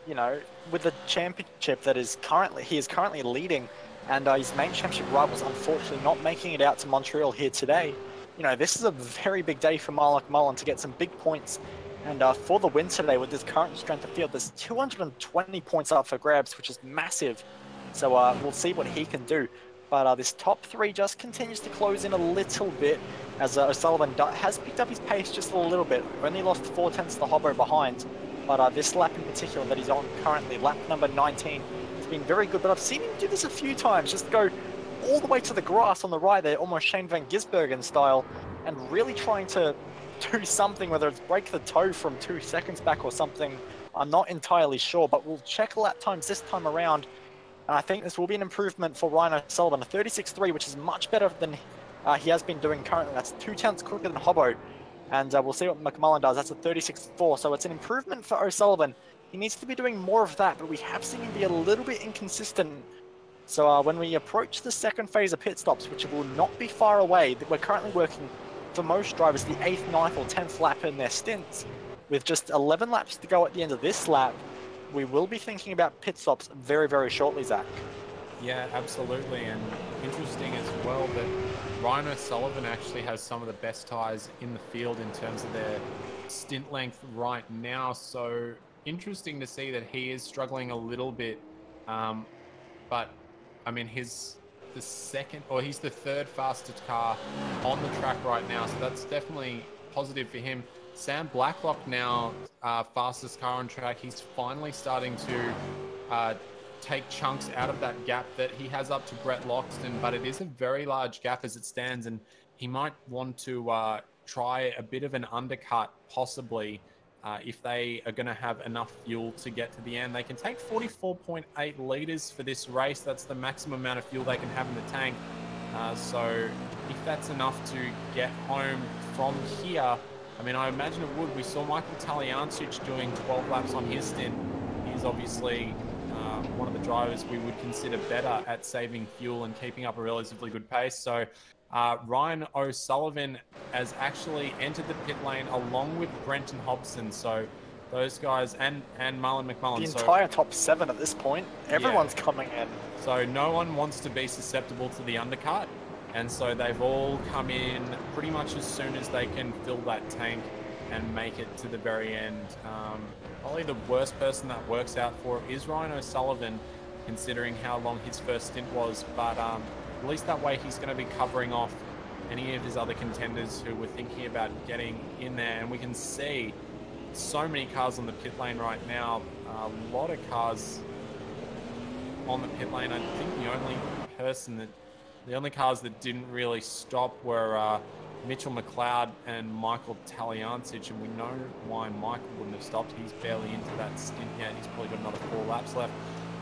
you know, with the championship that he is currently leading, and his main championship rivals unfortunately not making it out to Montreal here today, you know, this is a very big day for Marlon McMullen to get some big points. And for the win today, with this current strength of field, there's 220 points up for grabs, which is massive. So we'll see what he can do. But this top 3 just continues to close in a little bit, as O'Sullivan has picked up his pace just a little bit. Only lost 4 tenths the Hobbo behind. But this lap in particular that he's on currently, lap number 19, has been very good. But I've seen him do this a few times, just go all the way to the grass on the right there, almost Shane Van Gisbergen style, and really trying to do something, whether it's break the toe from 2 seconds back or something. I'm not entirely sure, but we'll check lap times this time around. And I think this will be an improvement for Ryan O'Sullivan, a 36.3, which is much better than he has been doing currently. That's 2 tenths quicker than Hobbo. And we'll see what McMullen does. That's a 36.4, so it's an improvement for O'Sullivan. He needs to be doing more of that, but we have seen him be a little bit inconsistent. So when we approach the second phase of pit stops, which will not be far away, we're currently working for most drivers the 8th, 9th, or 10th lap in their stints. With just 11 laps to go at the end of this lap, we will be thinking about pit stops very, very shortly, Zach. Yeah, absolutely, and interesting as well that Ryan O'Sullivan actually has some of the best tyres in the field in terms of their stint length right now, so interesting to see that he is struggling a little bit, but I mean he's the 3rd fastest car on the track right now, so that's definitely positive for him. Sam Blacklock now fastest car on track. He's finally starting to take chunks out of that gap that he has up to Brett Loxton, but it is a very large gap as it stands, and he might want to try a bit of an undercut possibly if they are going to have enough fuel to get to the end. They can take 44.8 litres for this race. That's the maximum amount of fuel they can have in the tank. So if that's enough to get home from here, I mean, I imagine it would. We saw Michael Taliancic doing 12 laps on his stint. He's obviously one of the drivers we would consider better at saving fuel and keeping up a relatively good pace. So Ryan O'Sullivan has actually entered the pit lane along with Brenton Hobson. So those guys and Marlon McMullen. The entire top 7 at this point. Everyone's coming in. So no one wants to be susceptible to the undercut. And so they've all come in pretty much as soon as they can fill that tank and make it to the very end. Probably the worst person that works out for it is Ryan O'Sullivan, considering how long his first stint was. But at least that way he's going to be covering off any of his other contenders who were thinking about getting in there. And we can see so many cars on the pit lane right now. A lot of cars on the pit lane. I think the only cars that didn't really stop were Mitchell McLeod and Michael Taliancic, and we know why Michael wouldn't have stopped. He's barely into that stint yet. He's probably got another 4 laps left.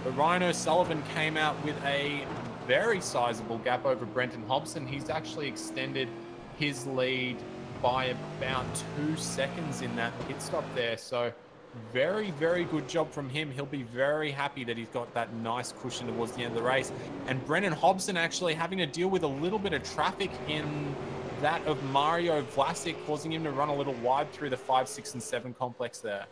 But Ryan O'Sullivan came out with a very sizable gap over Brenton Hobson. He's actually extended his lead by about 2 seconds in that pit stop there. So very, very good job from him. He'll be very happy that he's got that nice cushion towards the end of the race. And Brendan Hobson actually having to deal with a little bit of traffic in that of Mario Vlasic, causing him to run a little wide through the 5, 6, and 7 complex there.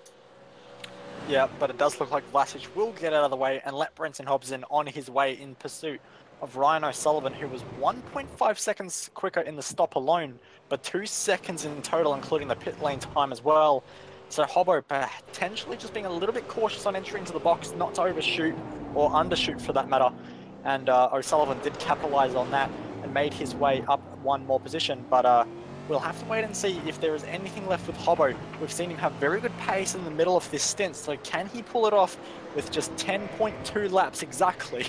Yeah, but it does look like Vlasic will get out of the way and let Brenton Hobson on his way in pursuit of Ryan O'Sullivan, who was 1.5 seconds quicker in the stop alone, but 2 seconds in total, including the pit lane time as well. So Hobbo potentially just being a little bit cautious on entering into the box, not to overshoot or undershoot for that matter. And O'Sullivan did capitalize on that and made his way up 1 more position. But we'll have to wait and see if there is anything left with Hobbo. We've seen him have very good pace in the middle of this stint. So can he pull it off with just 10.2 laps exactly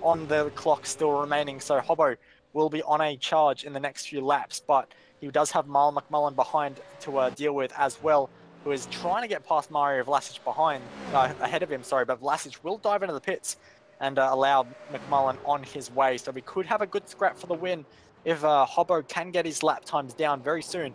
on the clock still remaining? So Hobbo will be on a charge in the next few laps, but he does have Marlon McMullen behind to deal with as well, who is trying to get past Mario Vlasic ahead of him, sorry, but Vlasic will dive into the pits and allow McMullen on his way. So we could have a good scrap for the win if Hobbo can get his lap times down very soon.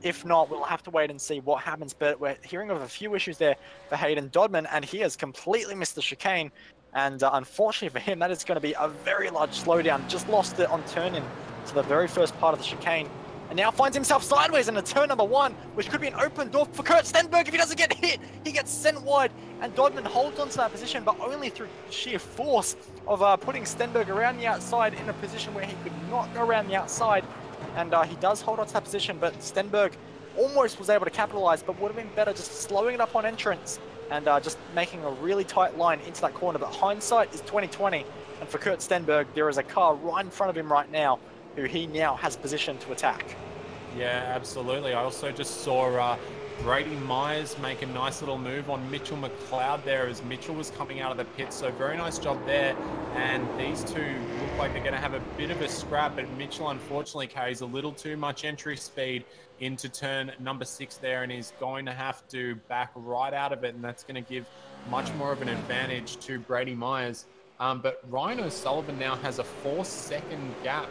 If not, we'll have to wait and see what happens. But we're hearing of a few issues there for Hayden Dodman, and he has completely missed the chicane. And unfortunately for him, that is going to be a very large slowdown. Just lost it on turn in to the very first part of the chicane. And now finds himself sideways in a turn number 1, which could be an open door for Kurt Stenberg. If he doesn't get hit, he gets sent wide, and Dodman holds onto that position, but only through sheer force of putting Stenberg around the outside in a position where he could not go around the outside. And he does hold on to that position, but Stenberg almost was able to capitalize, but would have been better just slowing it up on entrance and just making a really tight line into that corner. But hindsight is 20/20, and for Kurt Stenberg, there is a car right in front of him right now who he now has position to attack. Yeah, absolutely. I also just saw Brady Myers make a nice little move on Mitchell McLeod there as Mitchell was coming out of the pit. So very nice job there. And these two look like they're going to have a bit of a scrap, but Mitchell unfortunately carries a little too much entry speed into turn number 6 there, and is going to have to back right out of it. And that's going to give much more of an advantage to Brady Myers. But Ryan O'Sullivan now has a 4-second gap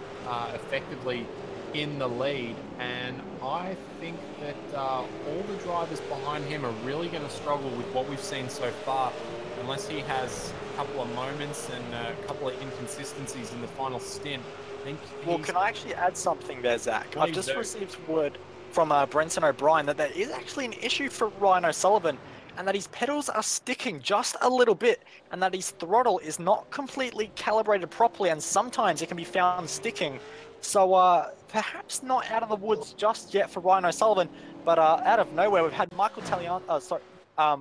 effectively in the lead, and I think that all the drivers behind him are really going to struggle with what we've seen so far, unless he has a couple of moments and a couple of inconsistencies in the final stint. I think well, can I actually add something there, Zach? I've just received word from Brenton O'Brien that there is actually an issue for Ryan O'Sullivan, and that his pedals are sticking just a little bit, and that his throttle is not completely calibrated properly, and sometimes it can be found sticking. So perhaps not out of the woods just yet for Ryan O'Sullivan, but out of nowhere we've had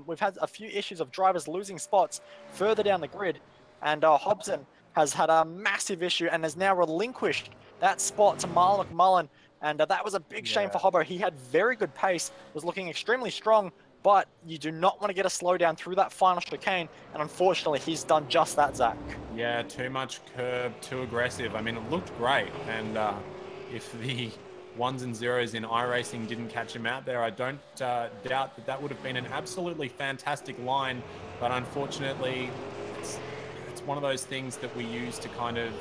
we've had a few issues of drivers losing spots further down the grid, and Hobson has had a massive issue and has now relinquished that spot to Marlon McMullen, and that was a big shame for Hobbo. He had very good pace, was looking extremely strong, but you do not want to get a slowdown through that final chicane, and unfortunately he's done just that, Zach. Yeah, too much curb, too aggressive. I mean, it looked great, and if the 1s and 0s in iRacing didn't catch him out there, I don't doubt that that would have been an absolutely fantastic line, but unfortunately it's one of those things that we use to kind of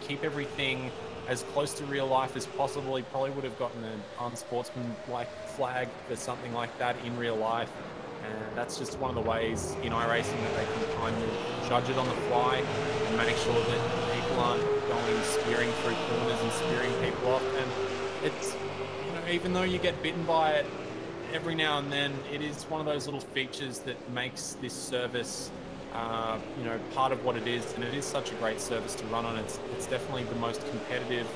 keep everything as close to real life as possible. He probably would have gotten an unsportsmanlike flag for something like that in real life, and that's just one of the ways in iRacing that they can kind of judge it on the fly and make sure that people aren't going spearing through corners and spearing people off. And it's, you know, even though you get bitten by it every now and then, it is one of those little features that makes this service you know, part of what it is, and it is such a great service to run on. It's definitely the most competitive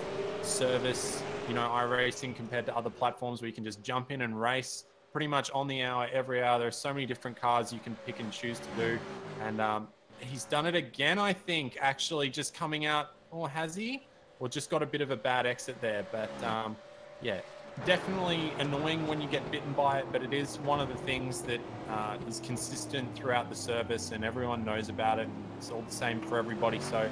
service, you know, iRacing compared to other platforms where you can just jump in and race pretty much on the hour, every hour. There are so many different cars you can pick and choose to do. And he's done it again, I think, actually just coming out, or has he? Or just got a bit of a bad exit there. But yeah, definitely annoying when you get bitten by it, but it is one of the things that is consistent throughout the service and everyone knows about it. It's all the same for everybody. So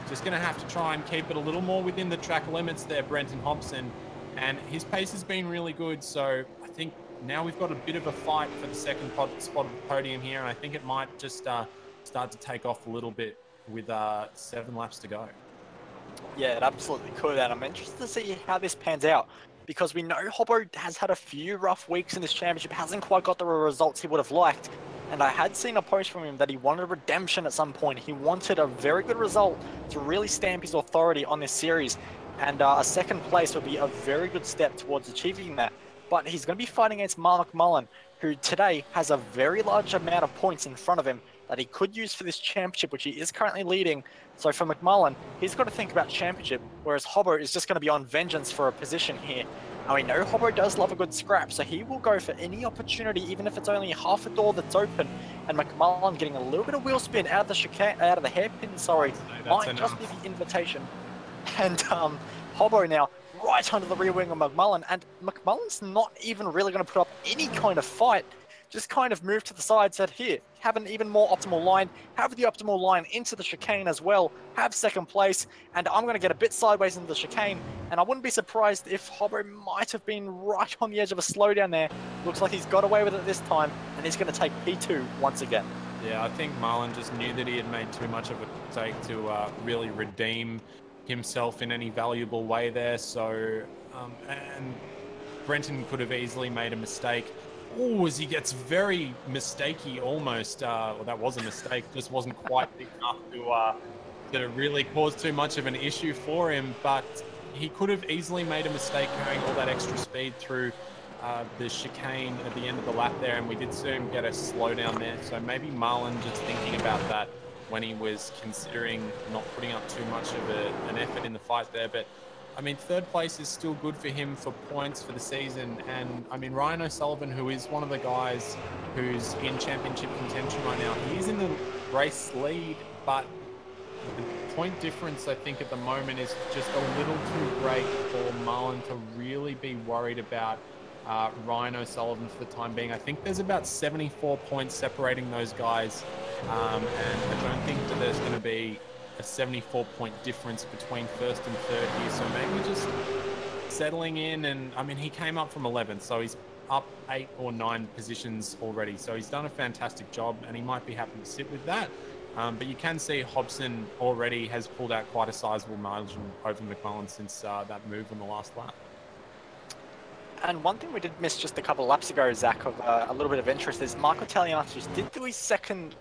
just going to have to try and keep it a little more within the track limits there, Brenton Hobson. And his pace has been really good. So I think now we've got a bit of a fight for the second spot of the podium here. And I think it might just start to take off a little bit with 7 laps to go. Yeah, it absolutely could. And I'm interested to see how this pans out, because we know Hobbo has had a few rough weeks in this championship, hasn't quite got the results he would have liked. And I had seen a post from him that he wanted redemption at some point. He wanted a very good result to really stamp his authority on this series. And a second place would be a very good step towards achieving that. But he's going to be fighting against Mark McMullen, who today has a very large amount of points in front of him that he could use for this championship, which he is currently leading. So for McMullen, he's got to think about championship, whereas Hobbo is just going to be on vengeance for a position here. And we know Hobbo does love a good scrap, so he will go for any opportunity, even if it's only half a door that's open. And McMullen getting a little bit of wheel spin out of the chicane, out of the hairpin, sorry, might just be the invitation. And Hobbo now right under the rear wing of McMullen, and McMullen's not even really going to put up any kind of fight. Just kind of moved to the side, said, here, have an even more optimal line, have the optimal line into the chicane as well, have second place, and I'm going to get a bit sideways into the chicane. And I wouldn't be surprised if Hobbo might have been right on the edge of a slowdown there. Looks like he's got away with it this time, and he's going to take P2 once again. Yeah, I think Marlon just knew that he had made too much of a mistake to really redeem himself in any valuable way there. So, and Brenton could have easily made a mistake. Oh, as he gets very mistakey almost. Well, that was a mistake, just wasn't quite big enough to really cause too much of an issue for him. But he could have easily made a mistake going all that extra speed through the chicane at the end of the lap there. And we did see him get a slowdown there. So maybe Marlon just thinking about that when he was considering not putting up too much of an effort in the fight there. But I mean, third place is still good for him for points for the season. And I mean, Ryan O'Sullivan, who is one of the guys who's in championship contention right now, he is in the race lead, but the point difference, I think, at the moment is just a little too great for Marlon to really be worried about Ryan O'Sullivan for the time being. I think there's about 74 points separating those guys. And I don't think that there's going to be a 74-point difference between first and third here, so maybe just settling in. And I mean, he came up from 11th, so he's up 8 or 9 positions already, so he's done a fantastic job, and he might be happy to sit with that. But you can see Hobson already has pulled out quite a sizable margin over McMullen since that move on the last lap. And one thing we did miss just a couple of laps ago, Zach, of a little bit of interest is Marco Talianis did do his second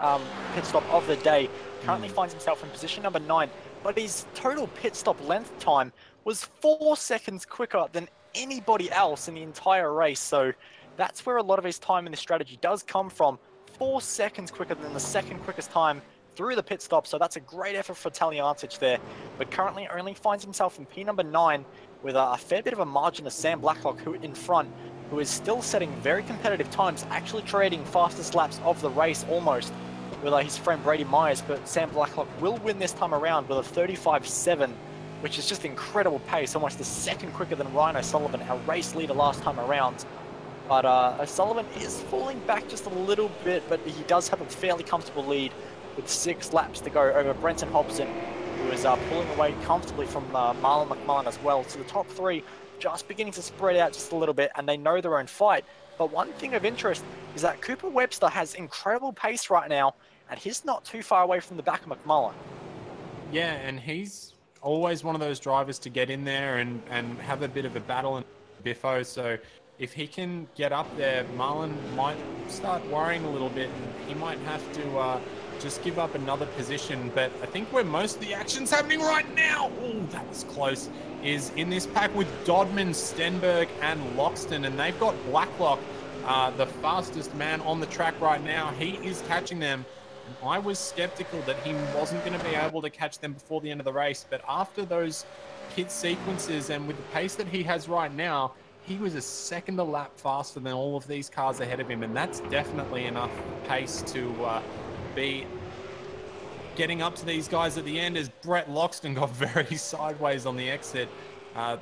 pit stop of the day. Currently finds himself in position number 9, but his total pit stop length time was 4 seconds quicker than anybody else in the entire race. So that's where a lot of his time in the strategy does come from. 4 seconds quicker than the second quickest time through the pit stop. So that's a great effort for Talianis there, but currently only finds himself in P number 9 with a fair bit of a margin of Sam Blacklock, who in front, who is still setting very competitive times, actually trading fastest laps of the race almost with his friend Brady Myers. But Sam Blacklock will win this time around with a 35.7, which is just incredible pace, almost a second quicker than Ryan O'Sullivan, our race leader last time around. But O'Sullivan is falling back just a little bit, but he does have a fairly comfortable lead with 6 laps to go over Brenton Hobson, who is pulling away comfortably from Marlon McMullen as well. So the top 3 just beginning to spread out just a little bit, and they know their own fight. But one thing of interest is that Cooper Webster has incredible pace right now, and he's not too far away from the back of McMullen. Yeah, and he's always one of those drivers to get in there and have a bit of a battle and biffo. So if he can get up there, Marlon might start worrying a little bit, and he might have to just give up another position. But I think where most of the action's happening right now, oh, that was close, is in this pack with Dodman, Stenberg, and Loxton, and they've got Blacklock, the fastest man on the track right now. He is catching them. I was skeptical that he wasn't going to be able to catch them before the end of the race. But after those pit sequences and with the pace that he has right now, he was a second a lap faster than all of these cars ahead of him. And that's definitely enough pace to be getting up to these guys at the end, as Brett Loxton got very sideways on the exit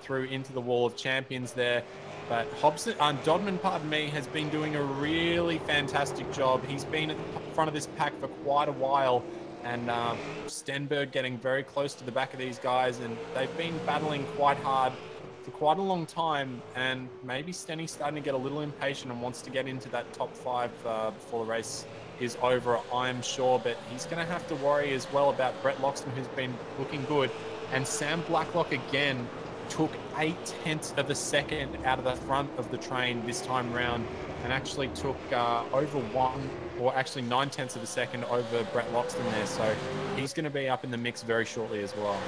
through into the wall of champions there. But Dodman, pardon me, has been doing a really fantastic job. He's been at the front of this pack for quite a while, and Stenberg getting very close to the back of these guys, and they've been battling quite hard for quite a long time, and maybe Stenny's starting to get a little impatient and wants to get into that top 5 before the race is over, I'm sure. But he's going to have to worry as well about Brett Loxton, who's been looking good, and Sam Blacklock again took 0.8 of a second out of the front of the train this time round, and actually took over 9/10 of a second over Brett Loxton there. So he's going to be up in the mix very shortly as well.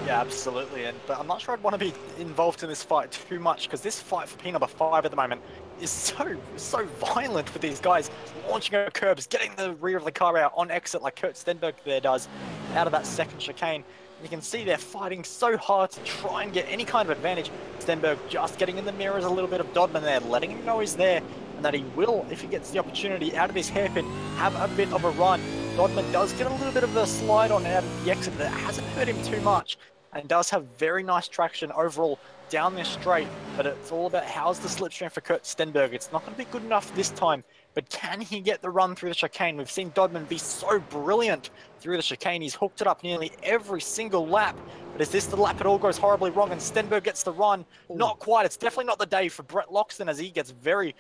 Yeah, absolutely. But I'm not sure I'd want to be involved in this fight too much, because this fight for P number 5 at the moment is so violent with these guys launching over curbs, getting the rear of the car out on exit like Kurt Stenberg there does, out of that second chicane. You can see they're fighting so hard to try and get any kind of advantage. Stenberg just getting in the mirrors a little bit of Dodman there, letting him know he's there, and that he will, if he gets the opportunity out of this hairpin, have a bit of a run. Dodman does get a little bit of a slide on out of the exit that hasn't hurt him too much, and does have very nice traction overall down this straight. But it's all about how's the slipstream for Kurt Stenberg. It's not going to be good enough this time, but can he get the run through the chicane? We've seen Dodman be so brilliant through the chicane. He's hooked it up nearly every single lap. But is this the lap it all goes horribly wrong and Stenberg gets the run? Ooh. Not quite. It's definitely not the day for Brett Loxton, as he gets very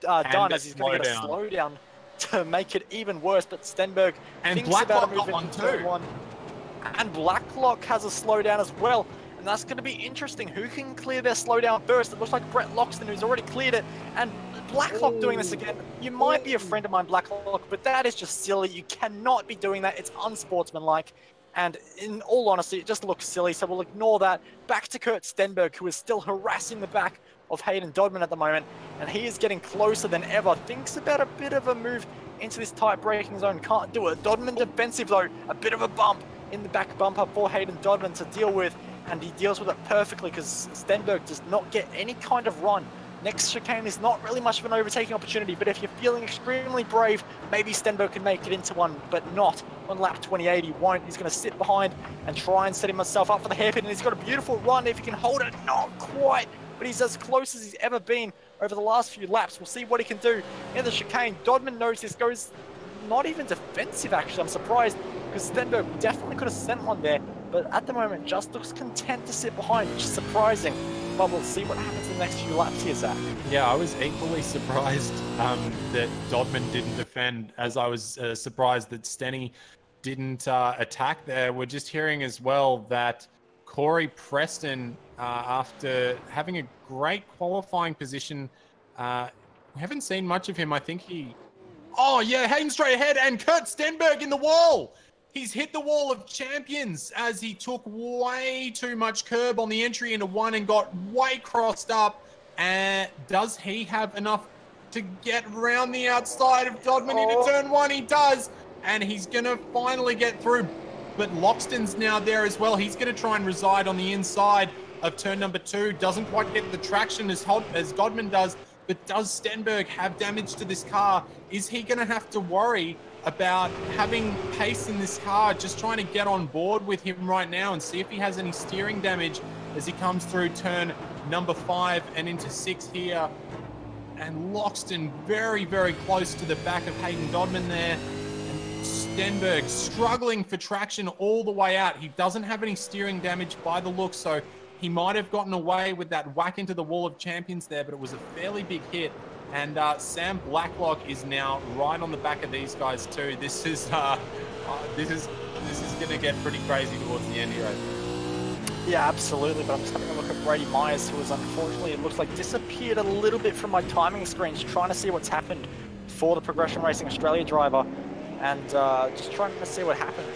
done, as he's going to get a slowdown to make it even worse. But Stenberg thinks about a move into turn 1. And Blacklock has a slowdown as well. And that's going to be interesting. Who can clear their slowdown first? It looks like Brett Loxton, who's already cleared it. And Blacklock doing this again. You might be a friend of mine, Blacklock, but that is just silly. You cannot be doing that. It's unsportsmanlike. And in all honesty, it just looks silly. So we'll ignore that. Back to Kurt Stenberg, who is still harassing the back of Hayden Dodman at the moment. And he is getting closer than ever. Thinks about a bit of a move into this tight braking zone. Can't do it. Dodman defensive though. A bit of a bump in the back bumper for Hayden Dodman to deal with. And he deals with it perfectly, because Stenberg does not get any kind of run. Next chicane is not really much of an overtaking opportunity, but if you're feeling extremely brave, maybe Stenberg can make it into one, but not on lap 28. He won't. He's going to sit behind and try and set himself up for the hairpin, and he's got a beautiful run if he can hold it. Not quite, but he's as close as he's ever been over the last few laps. We'll see what he can do in the chicane. Dodman knows this goes not even defensive, actually. I'm surprised, because Stenberg definitely could have sent one there, but at the moment just looks content to sit behind, which is surprising. But we'll see what happens in the next few laps here, Zach. Yeah, I was equally surprised that Dodman didn't defend, as I was surprised that Stenny didn't attack there. We're just hearing as well that Corey Preston, after having a great qualifying position, we haven't seen much of him. I think he... Oh, yeah, heading straight ahead, and Kurt Stenberg in the wall! He's hit the wall of champions as he took way too much curb on the entry into 1 and got way crossed up. And does he have enough to get around the outside of Dodman into turn 1? He does. And he's going to finally get through. But Loxton's now there as well. He's going to try and reside on the inside of turn number 2. Doesn't quite get the traction as Dodman does. But does Stenberg have damage to this car? Is he going to have to worry about having pace in this car, just trying to get on board with him right now and see if he has any steering damage as he comes through turn number 5 and into 6 here? And Loxton very, very close to the back of Hayden Dodman there. And Stenberg struggling for traction all the way out. He doesn't have any steering damage by the look, so he might have gotten away with that whack into the wall of champions there, but it was a fairly big hit. And Sam Blacklock is now right on the back of these guys too. This is going to get pretty crazy towards the end here. Yeah, absolutely. But I'm just having a look at Brady Myers, who has unfortunately, it looks like, disappeared a little bit from my timing screens, trying to see what's happened for the Progression Racing Australia driver, and just trying to see what happened.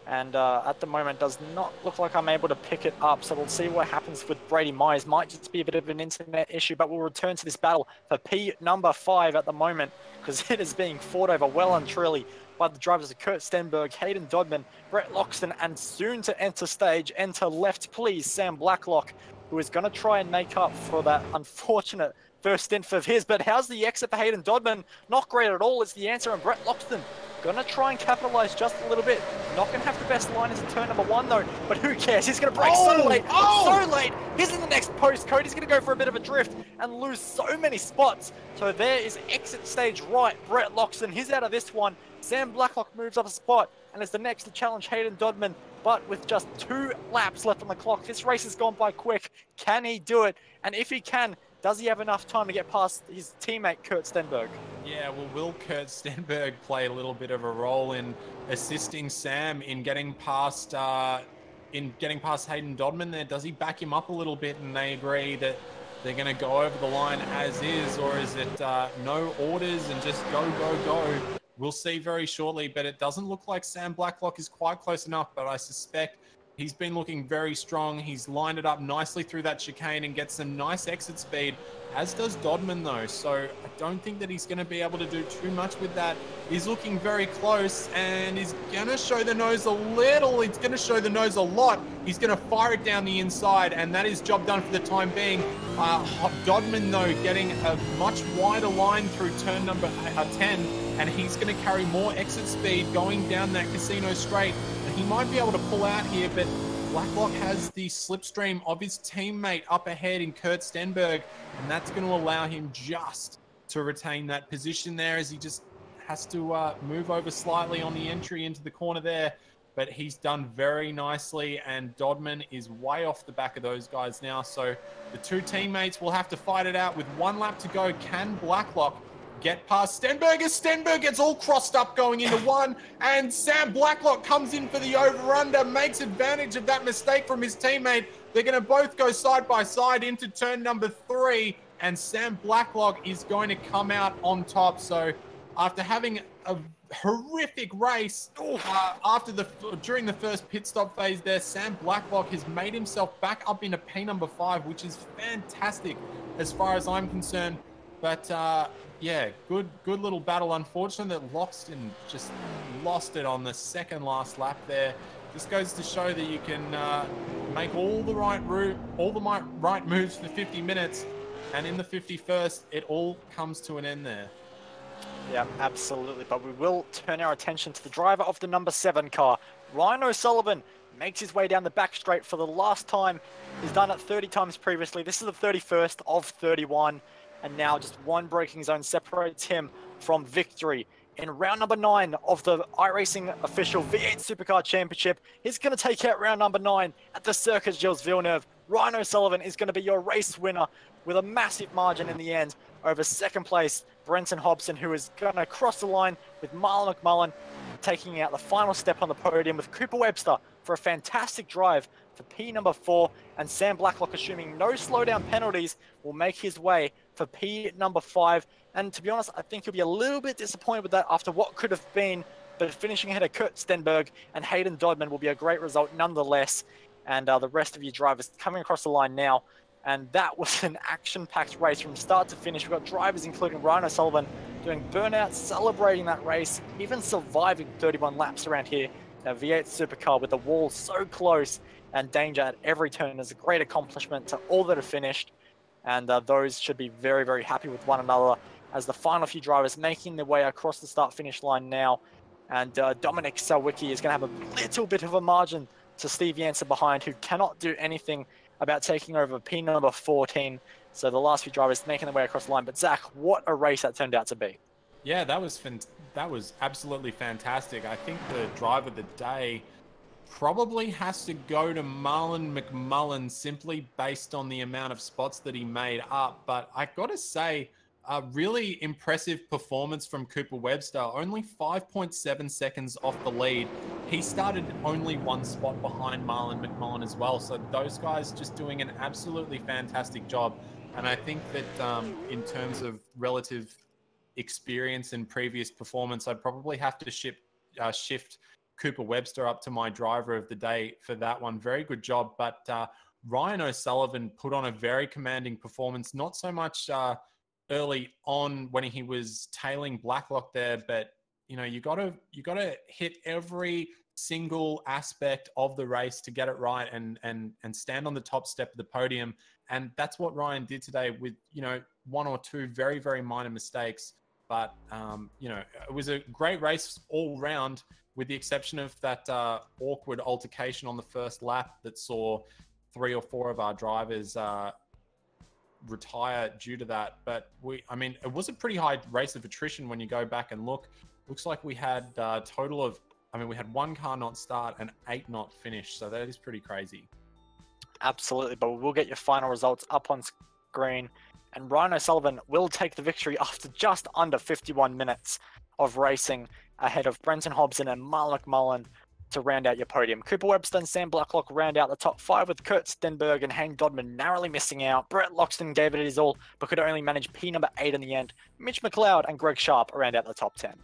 And at the moment does not look like I'm able to pick it up, so we'll see what happens with Brady Myers. Might just be a bit of an internet issue, but we'll return to this battle for P number 5 at the moment, because it is being fought over well and truly by the drivers of Kurt Stenberg, Hayden Dodman, Brett Loxton, and soon to enter stage, enter left please, Sam Blacklock, who is going to try and make up for that unfortunate first stint of his. But how's the exit for Hayden Dodman? Not great at all is the answer, and Brett Loxton going to try and capitalize just a little bit. Not going to have the best line into turn number 1 though, but who cares? He's going to brake so late, so late. He's in the next postcode. He's going to go for a bit of a drift and lose so many spots. So there is exit stage right. Brett Loxton, he's out of this one. Sam Blacklock moves up a spot and is the next to challenge Hayden Dodman. But with just 2 laps left on the clock, this race has gone by quick. Can he do it? And if he can, does he have enough time to get past his teammate Kurt Stenberg? Yeah, well, will Kurt Stenberg play a little bit of a role in assisting Sam in getting past Hayden Dodman there? Does he back him up a little bit and they agree that they're going to go over the line as is, or is it no orders and just go, go, go? We'll see very shortly, but it doesn't look like Sam Blacklock is quite close enough, but I suspect he's been looking very strong. He's lined it up nicely through that chicane and gets some nice exit speed, as does Dodman though. So I don't think that he's going to be able to do too much with that. He's looking very close and he's going to show the nose a little. He's going to show the nose a lot. He's going to fire it down the inside, and that is job done for the time being. Dodman though getting a much wider line through turn number 10, and he's going to carry more exit speed going down that casino straight. And he might be able to pull out here, but Blacklock has the slipstream of his teammate up ahead in Kurt Stenberg, and that's going to allow him just to retain that position there, as he just has to move over slightly on the entry into the corner there. But he's done very nicely, and Dodman is way off the back of those guys now. So the 2 teammates will have to fight it out with 1 lap to go. Can Blacklock get past Stenberg as Stenberg gets all crossed up going into 1, and Sam Blacklock comes in for the over-under, makes advantage of that mistake from his teammate. They're going to both go side by side into turn number 3, and Sam Blacklock is going to come out on top. So after having a horrific race during the first pit stop phase there, Sam Blacklock has made himself back up into P number 5, which is fantastic as far as I'm concerned. But yeah, good little battle. Unfortunate that Loxton just lost it on the second last lap there. This goes to show that you can make all the right moves for 50 minutes, and in the 51st, it all comes to an end there. Yeah, absolutely. But we will turn our attention to the driver of the number 7 car. Ryan O'Sullivan makes his way down the back straight for the last time. He's done it 30 times previously. This is the 31st of 31. And now just 1 braking zone separates him from victory. In round number 9 of the iRacing official V8 Supercar Championship, he's going to take out round number 9 at the Circuit Gilles Villeneuve. Ryan O'Sullivan is going to be your race winner with a massive margin in the end over second place Brenton Hobson, who is going to cross the line with Marlon McMullen taking out the final step on the podium, with Cooper Webster for a fantastic drive for P number 4, and Sam Blacklock, assuming no slowdown penalties, will make his way for P number 5. And to be honest, I think he'll be a little bit disappointed with that after what could have been, but finishing ahead of Kurt Stenberg and Hayden Dodman will be a great result nonetheless. And the rest of you drivers coming across the line now. And that was an action-packed race from start to finish. We've got drivers including Ryan O'Sullivan doing burnouts, celebrating that race, even surviving 31 laps around here. Now V8 Supercar with the wall so close and danger at every turn is a great accomplishment to all that have finished. And those should be very, very happy with one another as the final few drivers making their way across the start-finish line now. And Dominic Sawicki is going to have a little bit of a margin to Steve Jansen behind, who cannot do anything about taking over P number 14. So the last few drivers making their way across the line. But Zach, what a race that turned out to be. Yeah, that was absolutely fantastic. I think the driver of the day probably has to go to Marlon McMullen simply based on the amount of spots that he made up. But I got to say, a really impressive performance from Cooper Webster, only 5.7 seconds off the lead. He started only 1 spot behind Marlon McMullen as well. So those guys just doing an absolutely fantastic job. And I think that in terms of relative experience and previous performance, I'd probably have to shift Cooper Webster up to my driver of the day for that one. Very good job. But Ryan O'Sullivan put on a very commanding performance, not so much early on when he was tailing Blacklock there, but you know, you gotta hit every single aspect of the race to get it right and stand on the top step of the podium. And that's what Ryan did today with, you know, one or two very, very minor mistakes. But, you know, it was a great race all round, with the exception of that awkward altercation on the first lap that saw 3 or 4 of our drivers retire due to that. But I mean, it was a pretty high race of attrition when you go back and look. Looks like we had a total of, I mean, we had 1 car not start and 8 not finish. So that is pretty crazy. Absolutely, but we'll get your final results up on screen. And Ryan O'Sullivan will take the victory after just under 51 minutes of racing, ahead of Brenton Hobson and Mark McMullen to round out your podium. Cooper Webster and Sam Blacklock round out the top 5, with Kurt Stenberg and Hayne Dodman narrowly missing out. Brett Loxton gave it his all, but could only manage P number 8 in the end. Mitch McLeod and Greg Sharp round out the top 10.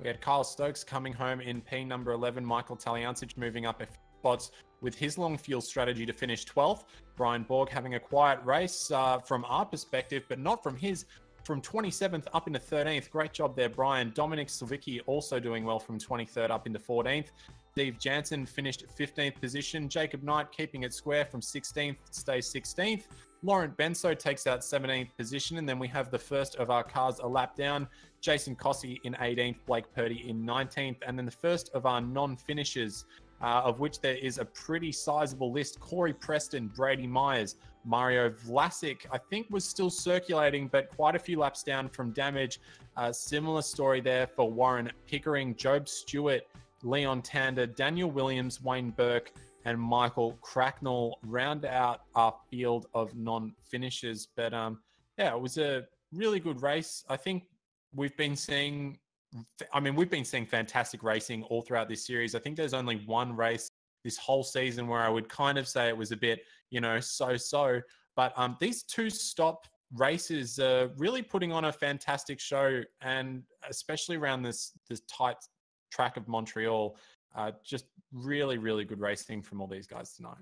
We had Kyle Stokes coming home in P number 11. Michael Taliancic moving up a few spots with his long fuel strategy to finish 12th. Brian Borg having a quiet race from our perspective, but not from his. From 27th up into 13th. Great job there, Brian. Dominic Silvicki also doing well from 23rd up into 14th. Steve Jansen finished 15th position. Jacob Knight keeping it square from 16th, stays 16th. Laurent Benso takes out 17th position. And then we have the first of our cars a lap down. Jason Cossey in 18th, Blake Purdy in 19th. And then the first of our non-finishers, of which there is a pretty sizable list. Corey Preston, Brady Myers, Mario Vlasic, I think was still circulating, but quite a few laps down from damage. Similar story there for Warren Pickering, Job Stewart, Leon Tander, Daniel Williams, Wayne Burke, and Michael Cracknell round out our field of non-finishers. But yeah, it was a really good race. I think we've been seeing fantastic racing all throughout this series. I think there's only one race this whole season where I would kind of say it was a bit, you know, so-so. But these 2 stop races are really putting on a fantastic show, and especially around this tight track of Montreal, just really, really good racing from all these guys tonight.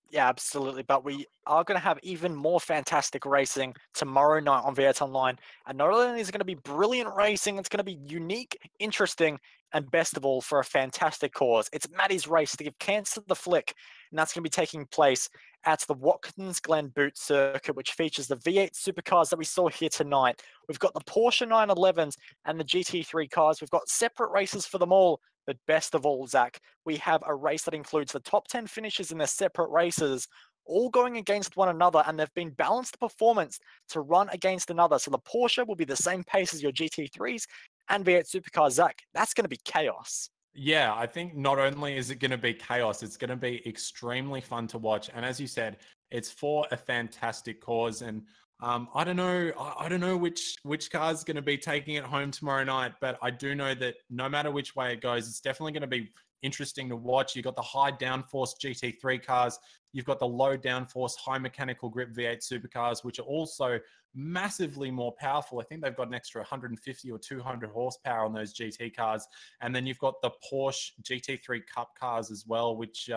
Yeah, absolutely. But we are going to have even more fantastic racing tomorrow night on V8 Online. And not only is it going to be brilliant racing, it's going to be unique, interesting, and best of all, for a fantastic cause. It's Maddie's race to give cancer the flick. And that's going to be taking place at the Watkins Glen Boot Circuit, which features the V8 supercars that we saw here tonight. We've got the Porsche 911s and the GT3 cars. We've got separate races for them all. But best of all, Zach, we have a race that includes the top 10 finishes in their separate races, all going against one another, and they've been balanced performance to run against another. So the Porsche will be the same pace as your GT3s and V8 supercars. Zach, that's going to be chaos. Yeah, I think not only is it going to be chaos, it's going to be extremely fun to watch. And as you said, it's for a fantastic cause. And I don't know which car is going to be taking it home tomorrow night, but I do know that no matter which way it goes, it's definitely going to be interesting to watch. You've got the high downforce GT3 cars. You've got the low downforce, high mechanical grip V8 supercars, which are also massively more powerful. I think they've got an extra 150 or 200 horsepower on those GT cars. And then you've got the Porsche GT3 Cup cars as well, which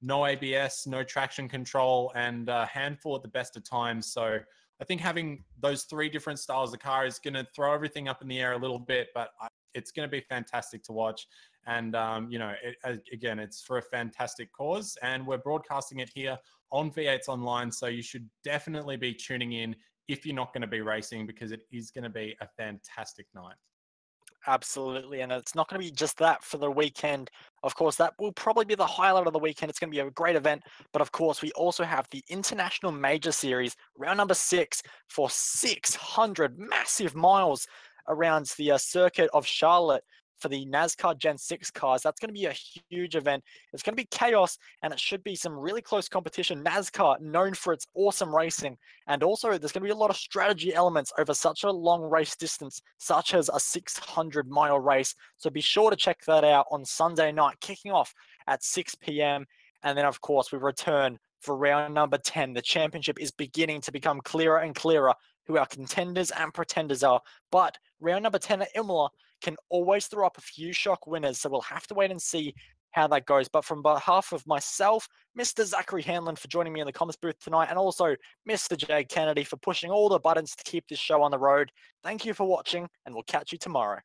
no ABS, no traction control, and a handful at the best of times. So I think having those 3 different styles of car is going to throw everything up in the air a little bit, but it's going to be fantastic to watch. And, you know, again, it's for a fantastic cause, and we're broadcasting it here on V8's Online. So you should definitely be tuning in if you're not going to be racing, because it is going to be a fantastic night. Absolutely. And it's not going to be just that for the weekend. Of course, that will probably be the highlight of the weekend. It's going to be a great event. But of course, we also have the International Major Series, round number 6, for 600 massive miles around the circuit of Charlotte for the NASCAR Gen 6 cars. That's going to be a huge event. It's going to be chaos, and it should be some really close competition. NASCAR, known for its awesome racing, and also there's going to be a lot of strategy elements over such a long race distance, such as a 600-mile race. So be sure to check that out on Sunday night, kicking off at 6 p.m. And then, of course, we return for round number 10. The championship is beginning to become clearer and clearer who our contenders and pretenders are. But round number 10 at Imola can always throw up a few shock winners. So we'll have to wait and see how that goes. But from behalf of myself, Mr. Zachary Hanlon for joining me in the comments booth tonight, and also Mr. Jay Kennedy for pushing all the buttons to keep this show on the road, thank you for watching, and we'll catch you tomorrow.